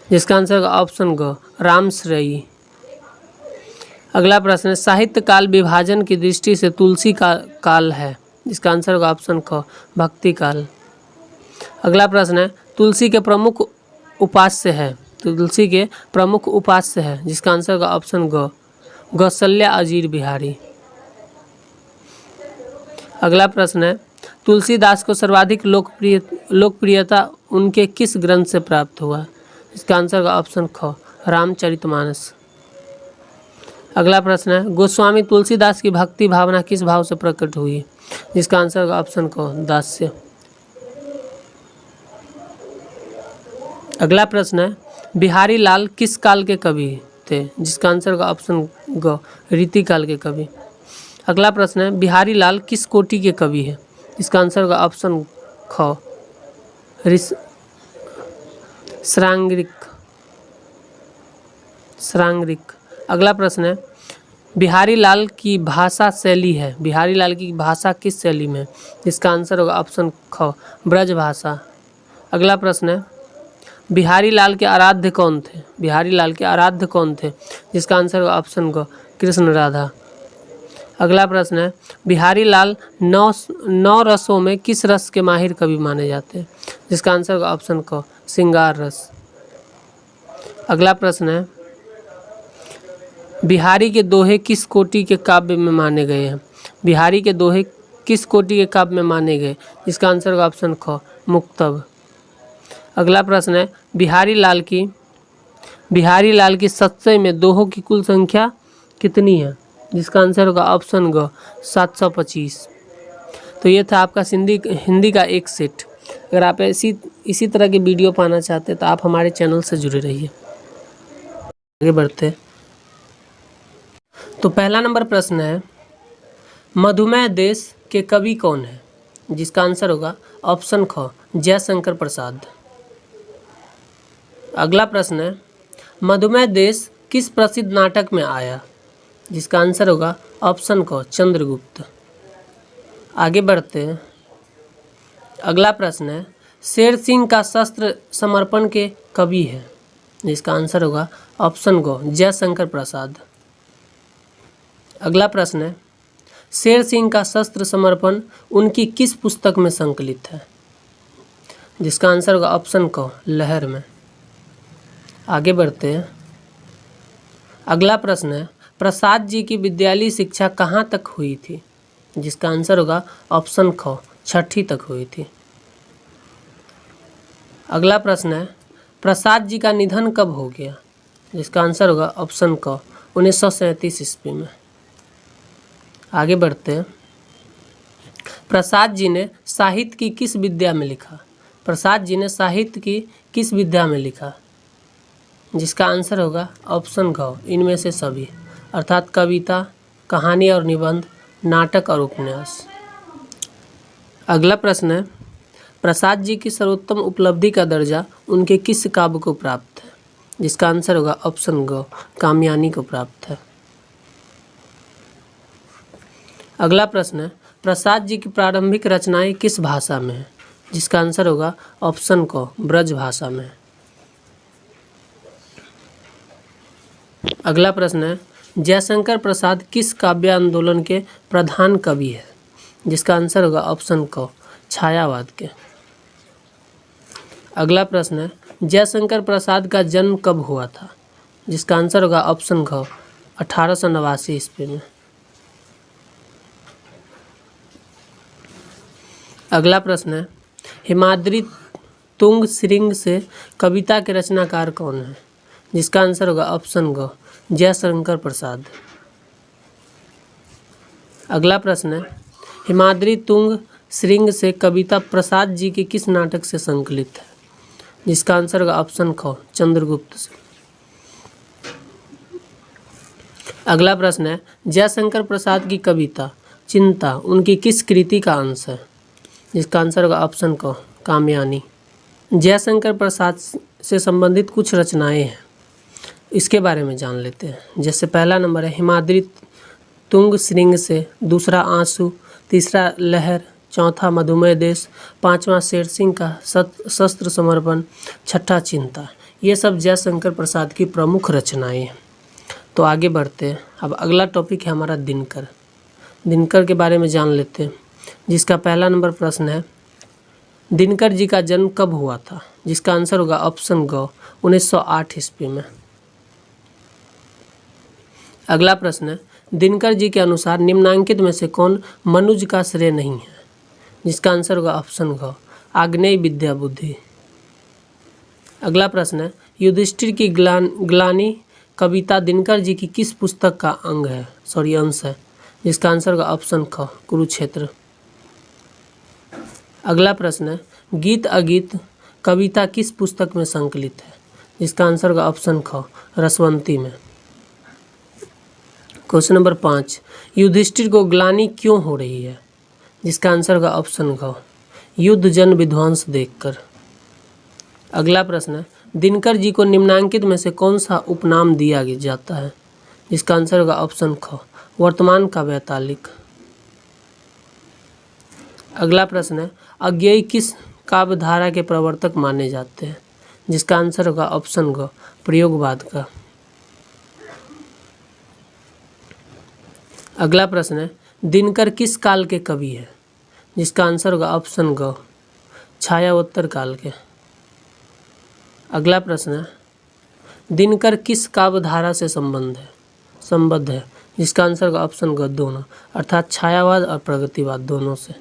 जिसका आंसर होगा ऑप्शन ग रामश्रेयी। अगला प्रश्न है साहित्य काल विभाजन की दृष्टि से तुलसी का काल है? जिसका आंसर होगा ऑप्शन ख भक्ति काल। अगला प्रश्न है तुलसी के प्रमुख उपास्य है, तुलसी के प्रमुख उपास्य है? जिसका आंसर होगा ऑप्शन ग गौसल्या अजीर बिहारी। अगला प्रश्न है तुलसीदास को सर्वाधिक लोकप्रियता उनके किस ग्रंथ से प्राप्त हुआ? इसका आंसर होगा ऑप्शन ख रामचरितमानस। अगला प्रश्न है गोस्वामी तुलसीदास की भक्ति भावना किस भाव से प्रकट हुई? जिसका आंसर होगा ऑप्शन क दास्य। अगला प्रश्न है बिहारी लाल किस काल के कवि थे? जिसका आंसर होगा ऑप्शन ग रीति काल के कवि। अगला प्रश्न है बिहारी लाल किस कोटि के कवि है? इसका आंसर होगा ऑप्शन ख श्रांगिक। अगला प्रश्न है बिहारी लाल की भाषा शैली है, बिहारी लाल की भाषा किस शैली में? इसका आंसर होगा ऑप्शन ख ब्रज भाषा। अगला प्रश्न है बिहारी लाल के आराध्य कौन थे? बिहारी लाल के आराध्य कौन थे? जिसका आंसर होगा ऑप्शन ग कृष्ण राधा। अगला प्रश्न है बिहारी लाल नौ रसों में किस रस के माहिर कवि माने जाते हैं? जिसका आंसर होगा ऑप्शन क श्रृंगार रस। अगला प्रश्न है बिहारी के दोहे किस कोटि के काव्य में माने गए हैं? बिहारी के दोहे किस कोटि के काव्य में माने गए? जिसका आंसर होगा ऑप्शन ख मुक्तब। अगला प्रश्न है बिहारी लाल की सत्सई में दोहों की कुल संख्या कितनी है? जिसका आंसर होगा ऑप्शन ग 725। तो ये था आपका हिंदी का एक सेट। अगर आप इसी तरह की वीडियो पाना चाहते हैं तो आप हमारे चैनल से जुड़े रहिए। आगे बढ़ते। तो पहला नंबर प्रश्न है मधुमेह देश के कवि कौन है? जिसका आंसर होगा ऑप्शन ख जयशंकर प्रसाद। अगला प्रश्न है मधुमेह देश किस प्रसिद्ध नाटक में आया? जिसका आंसर होगा ऑप्शन क चंद्रगुप्त। आगे बढ़ते हैं। अगला प्रश्न है शेर सिंह का शस्त्र समर्पण के कवि है? जिसका आंसर होगा ऑप्शन ग जयशंकर प्रसाद। अगला प्रश्न है शेर सिंह का शस्त्र समर्पण उनकी किस पुस्तक में संकलित है? जिसका आंसर होगा ऑप्शन क लहर में। आगे बढ़ते हैं। अगला प्रश्न है प्रसाद जी की विद्यालय शिक्षा कहाँ तक हुई थी? जिसका आंसर होगा ऑप्शन ख 6ठी तक हुई थी। अगला प्रश्न है, प्रसाद जी का निधन कब हो गया? जिसका आंसर होगा ऑप्शन क, 1937 ईस्वी में। आगे बढ़ते हैं। प्रसाद जी ने साहित्य की किस विद्या में लिखा? प्रसाद जी ने साहित्य की किस विद्या में लिखा? जिसका आंसर होगा ऑप्शन घ, इनमें से सभी, अर्थात कविता, कहानी और निबंध, नाटक और उपन्यास। अगला प्रश्न है, प्रसाद जी की सर्वोत्तम उपलब्धि का दर्जा उनके किस काव्य को प्राप्त है? जिसका आंसर होगा ऑप्शन ग, कामयानी को प्राप्त है। अगला प्रश्न है, प्रसाद जी की प्रारंभिक रचनाएं किस भाषा में है? जिसका आंसर होगा ऑप्शन क, ब्रज भाषा में। अगला प्रश्न है, जयशंकर प्रसाद किस काव्य आंदोलन के प्रधान कवि है? जिसका आंसर होगा ऑप्शन क, छायावाद के। अगला प्रश्न है, जयशंकर प्रसाद का जन्म कब हुआ था? जिसका आंसर होगा ऑप्शन घ, 1889 ईस्वी में। अगला प्रश्न है, हिमाद्री तुंग श्रृंग से कविता के रचनाकार कौन है? जिसका आंसर होगा ऑप्शन ग, जयशंकर प्रसाद। अगला प्रश्न है, हिमाद्री तुंग श्रृंग से कविता प्रसाद जी के किस नाटक से संकलित है? जिसका आंसर होगा ऑप्शन ख, चंद्रगुप्त से। अगला प्रश्न है, जयशंकर प्रसाद की कविता चिंता उनकी किस कृति का अंश है? जिसका आंसर होगा ऑप्शन क, कामयानी। जयशंकर प्रसाद से संबंधित कुछ रचनाएं हैं, इसके बारे में जान लेते हैं। जैसे पहला नंबर है हिमाद्री तुंग श्रृंग से, दूसरा आंसू, तीसरा लहर, चौथा मधुमेह देश, पांचवा शेर सिंह का शस्त्र समर्पण, छठा चिंता। ये सब जयशंकर प्रसाद की प्रमुख रचनाएं हैं। तो आगे बढ़ते हैं। अब अगला टॉपिक है हमारा दिनकर। दिनकर के बारे में जान लेते हैं, जिसका पहला नंबर प्रश्न है, दिनकर जी का जन्म कब हुआ था? जिसका आंसर होगा ऑप्शन ग, 1908 ईस्वी में। अगला प्रश्न है, दिनकर जी के अनुसार निम्नांकित में से कौन मनुज का श्रेय नहीं है? जिसका आंसर होगा ऑप्शन घ, आग्नेय विद्या बुद्धि। अगला प्रश्न है, युधिष्ठिर की ग्लानि कविता दिनकर जी की किस पुस्तक का अंश है? जिसका आंसर होगा ऑप्शन ख, कुरुक्षेत्र। अगला प्रश्न है, गीत अगीत कविता किस पुस्तक में संकलित है? जिसका आंसर होगा ऑप्शन ख, रसवंती में। क्वेश्चन नंबर 5, युधिष्ठिर को ग्लानि क्यों हो रही है? जिसका आंसर होगा ऑप्शन घ, युद्ध जन विध्वंस देखकर। अगला प्रश्न है, दिनकर जी को निम्नांकित में से कौन सा उपनाम दिया जाता है? जिसका आंसर होगा ऑप्शन ख, वर्तमान का वैतालिक। अगला प्रश्न है, अज्ञेय किस काव्यधारा के प्रवर्तक माने जाते हैं? जिसका आंसर होगा ऑप्शन ग, प्रयोगवाद का। अगला प्रश्न है, दिनकर किस काल के कवि है? जिसका आंसर होगा ऑप्शन ग, छायावोत्तर काल के। अगला प्रश्न है, दिनकर किस काव्यधारा से संबद्ध है? जिसका आंसर होगा ऑप्शन ग, दोनों, अर्थात छायावाद और प्रगतिवाद दोनों से।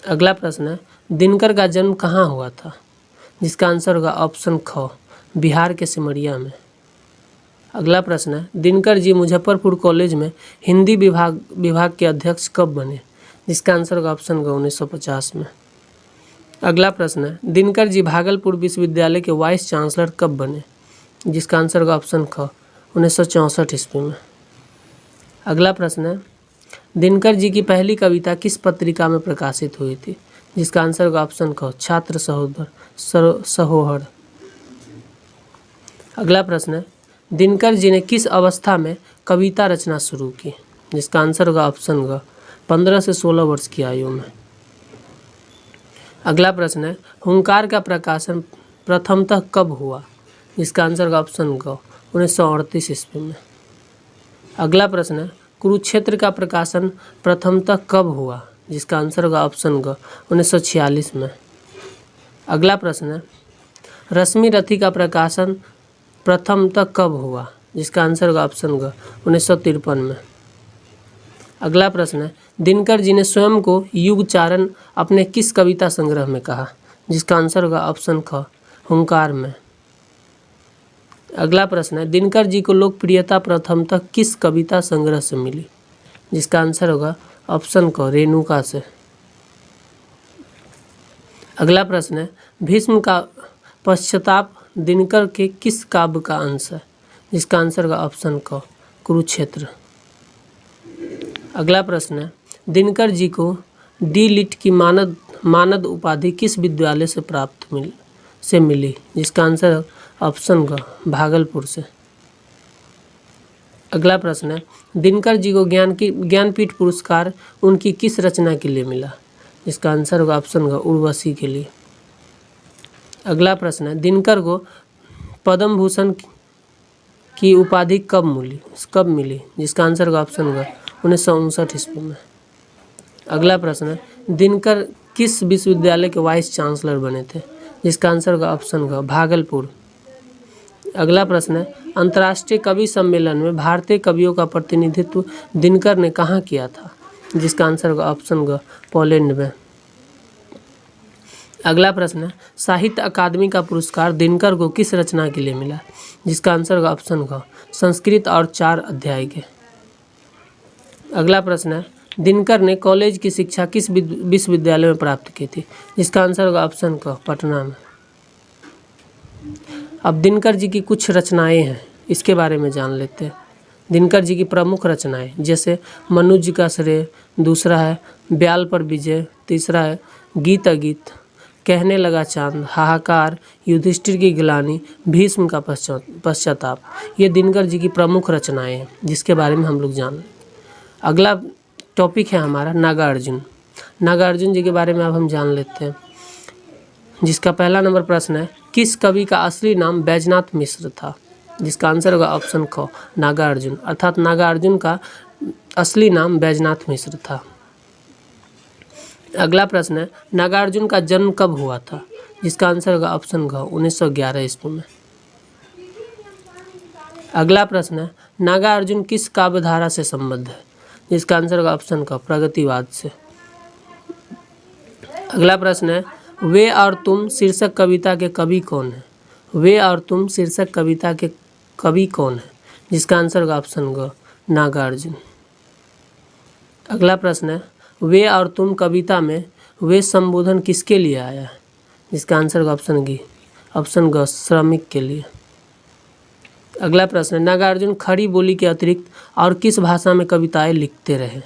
अगला प्रश्न है, दिनकर का जन्म कहाँ हुआ था? जिसका आंसर होगा ऑप्शन ख, बिहार के सिमरिया में। अगला प्रश्न है, दिनकर जी मुजफ्फरपुर कॉलेज में हिंदी विभाग के अध्यक्ष कब बने? जिसका आंसर होगा ऑप्शन ग, 1950 में। अगला प्रश्न है, दिनकर जी भागलपुर विश्वविद्यालय के वाइस चांसलर कब बने? जिसका आंसर होगा ऑप्शन ख, 1964 ईस्वी में। अगला प्रश्न है, दिनकर जी की पहली कविता किस पत्रिका में प्रकाशित हुई थी? जिसका आंसर होगा ऑप्शन ख, छात्र सहोदर। अगला प्रश्न है, दिनकर जी ने किस अवस्था में कविता रचना शुरू की? जिसका आंसर होगा ऑप्शन ग, 15 से 16 वर्ष की आयु में। अगला प्रश्न है, हुंकार का प्रकाशन प्रथमतः कब हुआ? जिसका आंसर होगा ऑप्शन ग, 1938 ईस्वी में। अगला प्रश्न है, कुरुक्षेत्र का प्रकाशन प्रथमतः कब हुआ? जिसका आंसर होगा ऑप्शन ग, 1946 में। अगला प्रश्न है, रश्मि रथी का प्रकाशन प्रथमतः कब हुआ? जिसका आंसर होगा ऑप्शन ग, 1953 में। अगला प्रश्न है, दिनकर जी ने स्वयं को युगचारण अपने किस कविता संग्रह में कहा? जिसका आंसर होगा ऑप्शन ख हुंकार में। अगला प्रश्न है, दिनकर जी को लोकप्रियता प्रथमतः किस कविता संग्रह से मिली? जिसका आंसर होगा ऑप्शन क रेणुका से। अगला प्रश्न है, भीष्म का पश्चाताप दिनकर के किस काव्य का अंश है? जिसका आंसर होगा ऑप्शन क कुरुक्षेत्र। अगला प्रश्न है, दिनकर जी को डी लिट की मानद उपाधि किस विद्यालय से मिली? जिसका आंसर ऑप्शन ग भागलपुर से। अगला प्रश्न है, दिनकर जी को ज्ञानपीठ पुरस्कार उनकी किस रचना के लिए मिला? जिसका आंसर होगा ऑप्शन ग उर्वशी के लिए। अगला प्रश्न है, दिनकर को पद्म भूषण की उपाधि कब मिली? जिसका आंसर होगा ऑप्शन ग 1959 ईस्वी में। अगला प्रश्न है, दिनकर किस विश्वविद्यालय के वाइस चांसलर बने थे? जिसका आंसर होगा ऑप्शन ग भागलपुर। अगला प्रश्न है, अंतर्राष्ट्रीय कवि सम्मेलन में भारतीय कवियों का प्रतिनिधित्व दिनकर ने कहाँ किया था? जिसका आंसर होगा ऑप्शन ग पोलैंड में। अगला प्रश्न है, साहित्य अकादमी का पुरस्कार दिनकर को किस रचना के लिए मिला? जिसका आंसर होगा ऑप्शन ग संस्कृत और 4 अध्याय के। अगला प्रश्न है, दिनकर ने कॉलेज की शिक्षा किस विश्वविद्यालय में प्राप्त की थी? जिसका आंसर होगा ऑप्शन क पटना में। अब दिनकर जी की कुछ रचनाएं हैं, इसके बारे में जान लेते हैं। दिनकर जी की प्रमुख रचनाएं जैसे मनुज का श्रेय, दूसरा है ब्याल पर विजय, तीसरा है गीत अगीत, कहने लगा चांद, हाहाकार, युधिष्ठिर की गिलानी, भीष्म का पश्चाताप। ये दिनकर जी की प्रमुख रचनाएं हैं जिसके बारे में हम लोग जान लें। अगला टॉपिक है हमारा नागार्जुन। नागार्जुन जी के बारे में अब हम जान लेते हैं, जिसका पहला नंबर प्रश्न है, किस कवि का असली नाम बैजनाथ मिश्र था? जिसका आंसर होगा ऑप्शन ख नागार्जुन, अर्थात नागार्जुन का असली नाम बैजनाथ मिश्र था। अगला प्रश्न है, नागार्जुन का जन्म कब हुआ था? जिसका आंसर होगा ऑप्शन घ 1911 ईस्वी में। अगला प्रश्न है, नागार्जुन किस काव्यधारा से संबद्ध है? जिसका आंसर होगा ऑप्शन क प्रगतिवाद से। अगला प्रश्न है, वे और तुम शीर्षक कविता के कवि कौन है? वे और तुम शीर्षक कविता के कवि कौन है? जिसका आंसर होगा ऑप्शन ग नागार्जुन। अगला प्रश्न है, वे और तुम कविता में वे संबोधन किसके लिए आया है? जिसका आंसर होगा ऑप्शन ग श्रमिक के लिए। अगला प्रश्न है, नागार्जुन खड़ी बोली के अतिरिक्त और किस भाषा में कविताएं लिखते रहे?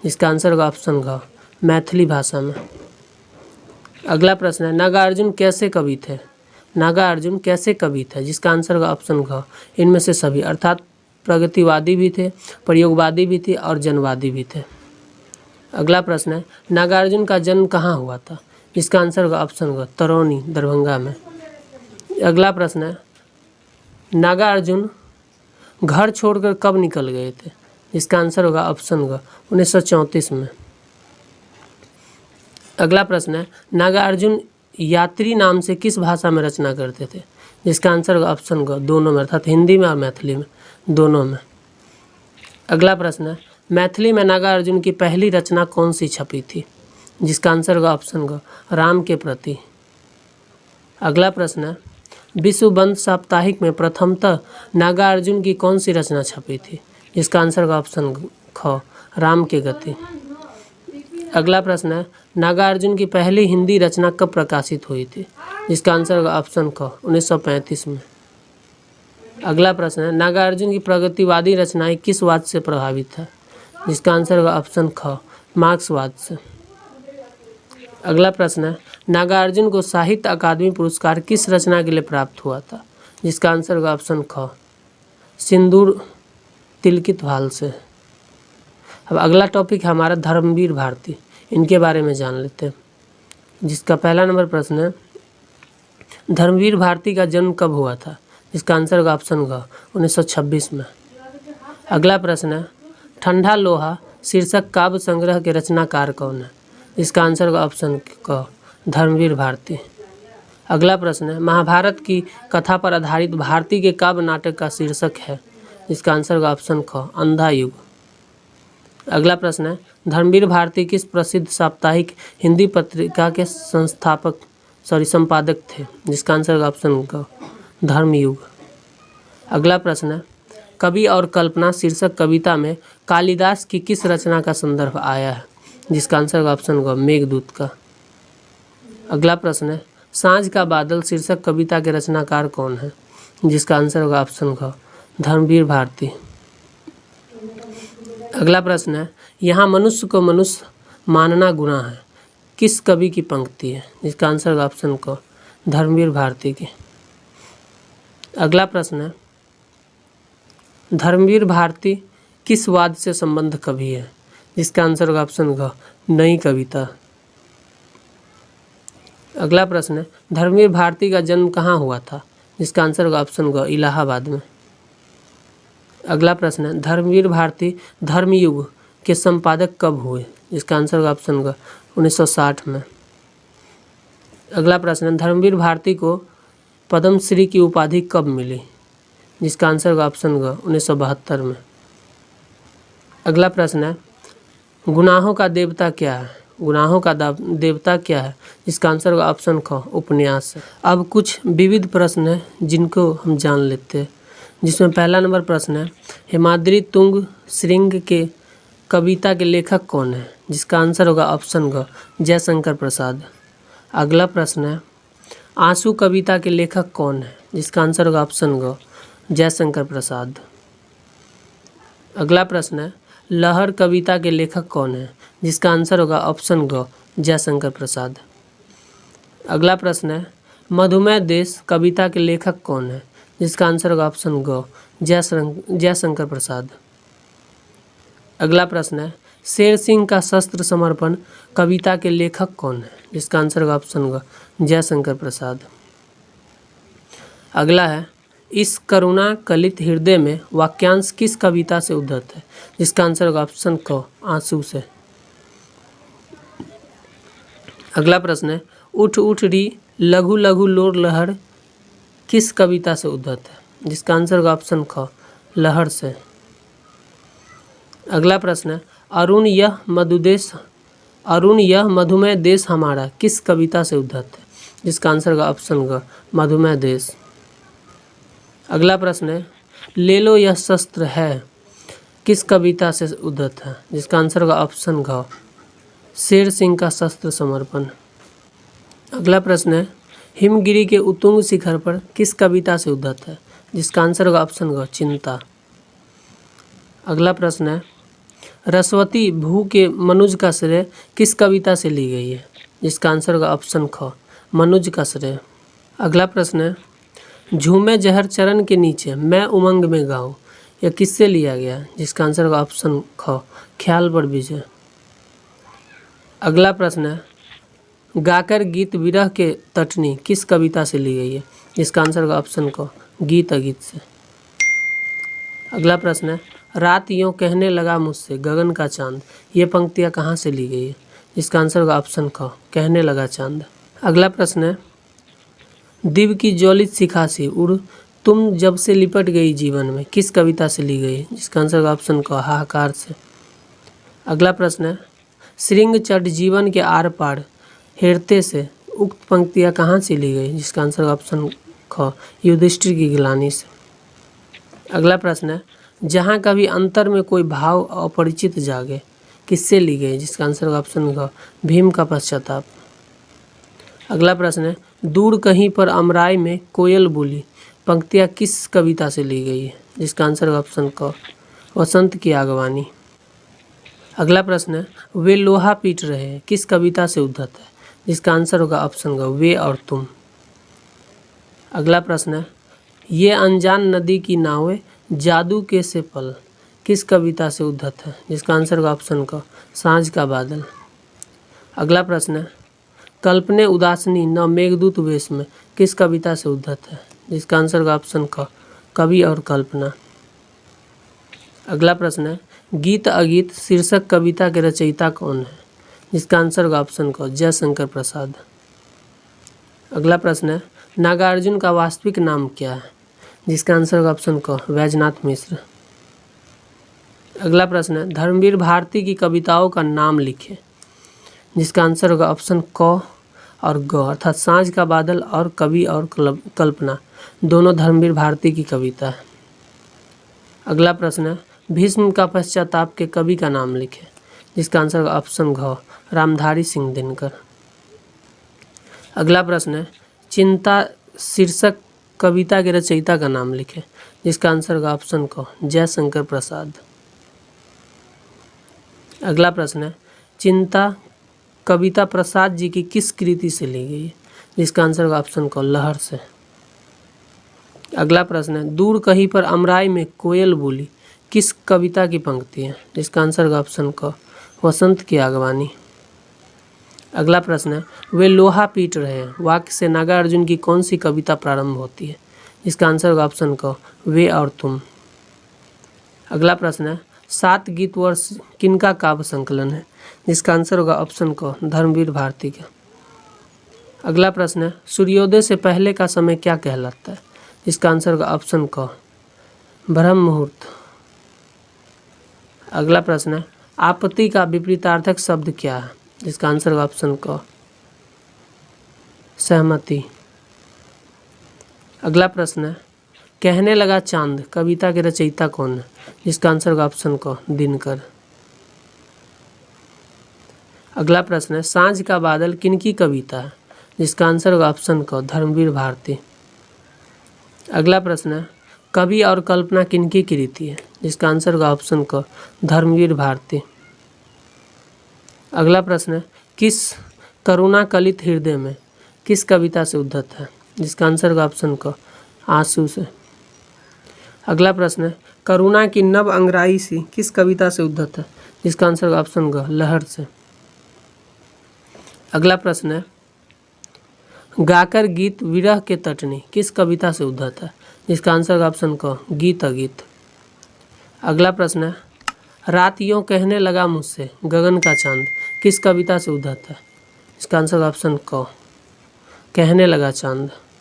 जिसका आंसर होगा ऑप्शन घ मैथिली भाषा में। अगला प्रश्न है, नागार्जुन कैसे कवि थे? नागार्जुन कैसे कवि थे? जिसका आंसर होगा ऑप्शन घ इनमें से सभी, अर्थात प्रगतिवादी भी थे, प्रयोगवादी भी थे और जनवादी भी थे। अगला प्रश्न है, नागार्जुन का जन्म कहाँ हुआ था? जिसका आंसर होगा ऑप्शन ग तरौनी, दरभंगा में। अगला प्रश्न है, नागार्जुन घर छोड़कर कब निकल गए थे? जिसका आंसर होगा ऑप्शन ग 1934 में। अगला प्रश्न है, नागार्जुन यात्री नाम से किस भाषा में रचना करते थे? जिसका आंसर होगा ऑप्शन ग दोनों में, अर्थात हिंदी में और मैथिली में, दोनों में। अगला प्रश्न है, मैथिली में नागार्जुन की पहली रचना कौन सी छपी थी? जिसका आंसर होगा ऑप्शन ग राम के प्रति। अगला प्रश्न है, विश्वबंध साप्ताहिक में प्रथमतः नागार्जुन की कौन सी रचना छपी थी? जिसका आंसर होगा ऑप्शन ख राम के गति। अगला प्रश्न है, नागार्जुन की पहली हिंदी रचना कब प्रकाशित हुई थी? जिसका आंसर होगा ऑप्शन ख 1935 में। अगला प्रश्न है, नागार्जुन की प्रगतिवादी रचनाएं किस वाद से प्रभावित है? जिसका आंसर होगा ऑप्शन ख मार्क्सवाद से। अगला प्रश्न है, नागार्जुन को साहित्य अकादमी पुरस्कार किस रचना के लिए प्राप्त हुआ था? जिसका आंसर होगा ऑप्शन ख सिंदूर तिलकित भाल से। अब अगला टॉपिक है हमारा धर्मवीर भारती, इनके बारे में जान लेते हैं, जिसका पहला नंबर प्रश्न है, धर्मवीर भारती का जन्म कब हुआ था? जिसका आंसर होगा ऑप्शन घ 1926 में। अगला प्रश्न है, ठंडा लोहा शीर्षक काव्य संग्रह के रचनाकार कौन है? इसका आंसर होगा ऑप्शन क धर्मवीर भारती। अगला प्रश्न है, महाभारत की कथा पर आधारित भारती के काव्य नाटक का शीर्षक है? इसका आंसर होगा ऑप्शन ख अंधा युग। अगला प्रश्न है, धर्मवीर भारती किस प्रसिद्ध साप्ताहिक हिंदी पत्रिका के संपादक थे, जिसका आंसर होगा ऑप्शन क धर्मयुग। अगला प्रश्न है, कवि और कल्पना शीर्षक कविता में कालिदास की किस रचना का संदर्भ आया है, जिसका आंसर होगा ऑप्शन ग मेघदूत का। अगला प्रश्न है, सांझ का बादल शीर्षक कविता के रचनाकार कौन है, जिसका आंसर होगा ऑप्शन ग धर्मवीर भारती। अगला प्रश्न है, यहाँ मनुष्य को मनुष्य मानना गुनाह है, किस कवि की पंक्ति है, जिसका आंसर होगा ऑप्शन क धर्मवीर भारती की। अगला प्रश्न है, धर्मवीर भारती किस वाद से संबद्ध कवि है, जिसका आंसर होगा ऑप्शन ग नई कविता। अगला प्रश्न है, धर्मवीर भारती का जन्म कहाँ हुआ था, जिसका आंसर होगा ऑप्शन ग इलाहाबाद में। अगला प्रश्न है, धर्मवीर भारती धर्मयुग के संपादक कब हुए, जिसका आंसर होगा ऑप्शन ग 1960 में। अगला प्रश्न है, धर्मवीर भारती को पद्मश्री की उपाधि कब मिली, जिसका आंसर होगा ऑप्शन ग 1972 में। अगला प्रश्न है, गुनाहों का देवता क्या है, गुनाहों का देवता क्या है, जिसका आंसर होगा ऑप्शन ख उपन्यास है। अब कुछ विविध प्रश्न हैं जिनको हम जान लेते हैं, जिसमें पहला नंबर प्रश्न है, हेमाद्रि तुंग श्रृंग के कविता के लेखक कौन है, जिसका आंसर होगा ऑप्शन ग जयशंकर प्रसाद। अगला प्रश्न है, आंसू कविता के लेखक कौन है, जिसका आंसर होगा ऑप्शन ग जयशंकर प्रसाद। अगला प्रश्न है, लहर कविता के लेखक कौन है, जिसका आंसर होगा ऑप्शन ग जयशंकर प्रसाद। अगला प्रश्न है, मधुमेह देश कविता के लेखक कौन है, जिसका आंसर होगा ऑप्शन ग जयशंकर प्रसाद। अगला प्रश्न है, शेर सिंह का शस्त्र समर्पण कविता के लेखक कौन है, जिसका आंसर होगा ऑप्शन ग जयशंकर प्रसाद। अगला है, इस करुणा कलित हृदय में वाक्यांश किस कविता से उद्धृत है, जिसका आंसर होगा ऑप्शन क आंसू से। अगला प्रश्न है, उठ उठ री लघु लघु लोर लहर किस कविता से उद्धृत है, जिसका आंसर होगा ऑप्शन ख लहर से। अगला प्रश्न है, अरुण यह मधुमेह देश हमारा किस कविता से उद्धृत है, जिसका आंसर होगा ऑप्शन ग मधुमेह देश। अगला प्रश्न है, ले लो यह शस्त्र है किस कविता से उद्धृत है, जिसका आंसर होगा ऑप्शन घ शेर सिंह का शस्त्र समर्पण। अगला प्रश्न है, हिमगिरी के उत्तुंग शिखर पर किस कविता से उद्धृत है, जिसका आंसर होगा ऑप्शन ग चिंता। अगला प्रश्न है, रसवती भू के मनुज का श्रेय किस कविता से ली गई है, जिसका आंसर होगा ऑप्शन ख मनुज का श्रेय। अगला प्रश्न है, झूमे जहर चरण के नीचे मैं उमंग में गाऊं यह किससे लिया गया, जिसका आंसर होगा ऑप्शन ख ख्याल पर विजय। अगला प्रश्न है, गाकर गीत विरह के तटनी किस कविता से ली गई है, जिसका आंसर होगा ऑप्शन क गीत अगीत से। अगला प्रश्न है, रात यूं कहने लगा मुझसे गगन का चांद ये पंक्तियाँ कहाँ से ली गई है, जिसका आंसर होगा ऑप्शन ख कहने लगा चांद। अगला प्रश्न है, दिव की ज्वलित शिखा से उड़ तुम जब से लिपट गई जीवन में किस कविता से ली गई है, जिसका आंसर होगा ऑप्शन क हाहाकार से। अगला प्रश्न है, श्रृंग चढ़ जीवन के आर पार हेरते से उक्त पंक्तियाँ कहाँ से ली गई, जिसका आंसर होगा ऑप्शन ख युधिष्ठिर की गिलानी से। अगला प्रश्न है, जहाँ कभी अंतर में कोई भाव अपरिचित जागे किससे ली गई, जिसका आंसर होगा ऑप्शन ग भीम का पश्चाताप। अगला प्रश्न है, दूर कहीं पर अमराई में कोयल बोली पंक्तियाँ किस कविता से ली गई है, जिसका आंसर होगा ऑप्शन क वसंत की आगवानी। अगला प्रश्न है, वे लोहा पीट रहे हैं किस कविता से उद्धृत है, जिसका आंसर होगा ऑप्शन ग वे और तुम। अगला प्रश्न है, ये अनजान नदी की नावें जादू के से पल किस कविता से उद्धृत है, जिसका आंसर होगा ऑप्शन क सांझ का बादल। अगला प्रश्न है, कल्पने उदासनी न मेघदूत वेश में किस कविता से उद्धृत है, जिसका आंसर होगा ऑप्शन क कवि और कल्पना। अगला प्रश्न है, गीत अगीत शीर्षक कविता के रचयिता कौन है, जिसका आंसर होगा ऑप्शन क जयशंकर प्रसाद। अगला प्रश्न है, नागार्जुन का वास्तविक नाम क्या है, जिसका आंसर होगा ऑप्शन क वैजनाथ मिश्र। अगला प्रश्न है, धर्मवीर भारती की कविताओं का नाम लिखें, जिसका आंसर होगा ऑप्शन क और ग अर्थात सांझ का बादल और कवि और कल्पना दोनों धर्मवीर भारती की कविता है। अगला प्रश्न है, भीष्म का पश्चाताप के कवि का नाम लिखें, जिसका आंसर ऑप्शन घ रामधारी सिंह दिनकर। अगला प्रश्न है, चिंता शीर्षक कविता के रचयिता का नाम लिखें, जिसका आंसर का ऑप्शन क जयशंकर प्रसाद। अगला प्रश्न है, चिंता कविता प्रसाद जी की किस कृति से ली गई है, जिसका आंसर का ऑप्शन क लहर से। अगला प्रश्न है, दूर कहीं पर अमराई में कोयल बोली किस कविता की पंक्ति है, जिसका आंसर का ऑप्शन क वसंत की आगवानी। अगला प्रश्न है, वे लोहा पीट रहे हैं वाक्य से नागार्जुन की कौन सी कविता प्रारंभ होती है, जिसका आंसर का ऑप्शन क वे और तुम। अगला प्रश्न है, 7 गीत वर्ष किनका काव्य संकलन है, जिसका आंसर होगा ऑप्शन क धर्मवीर भारती का। अगला प्रश्न है, सूर्योदय से पहले का समय क्या कहलाता है, जिसका आंसर होगा ऑप्शन क ब्रह्म मुहूर्त। अगला प्रश्न है, आपत्ति का विपरीतार्थक शब्द क्या है, जिसका आंसर होगा ऑप्शन क सहमति। अगला प्रश्न है, कहने लगा चांद कविता के रचयिता कौन है, जिसका आंसर होगा ऑप्शन क दिनकर। अगला प्रश्न है, सांझ का बादल किनकी कविता है, जिसका आंसर होगा ऑप्शन क धर्मवीर भारती। अगला प्रश्न है, कवि और कल्पना किनकी कृति है, जिसका आंसर होगा ऑप्शन क धर्मवीर भारती। अगला प्रश्न है, किस करुणा कलित हृदय में किस कविता से उद्धत है, जिसका आंसर होगा ऑप्शन क आंसू से। अगला प्रश्न है, करुणा की नव अंगराई सी किस कविता से उद्धत है, जिसका आंसर होगा ऑप्शन ग लहर से। अगला प्रश्न है, गाकर गीत विरह के तटनी किस कविता से उद्धत है, जिसका आंसर होगा ऑप्शन क गीत अगीत। अगला प्रश्न है, रात यूं कहने लगा मुझसे गगन का चांद किस कविता से उद्धत है, इसका आंसर ऑप्शन क कहने लगा चांद।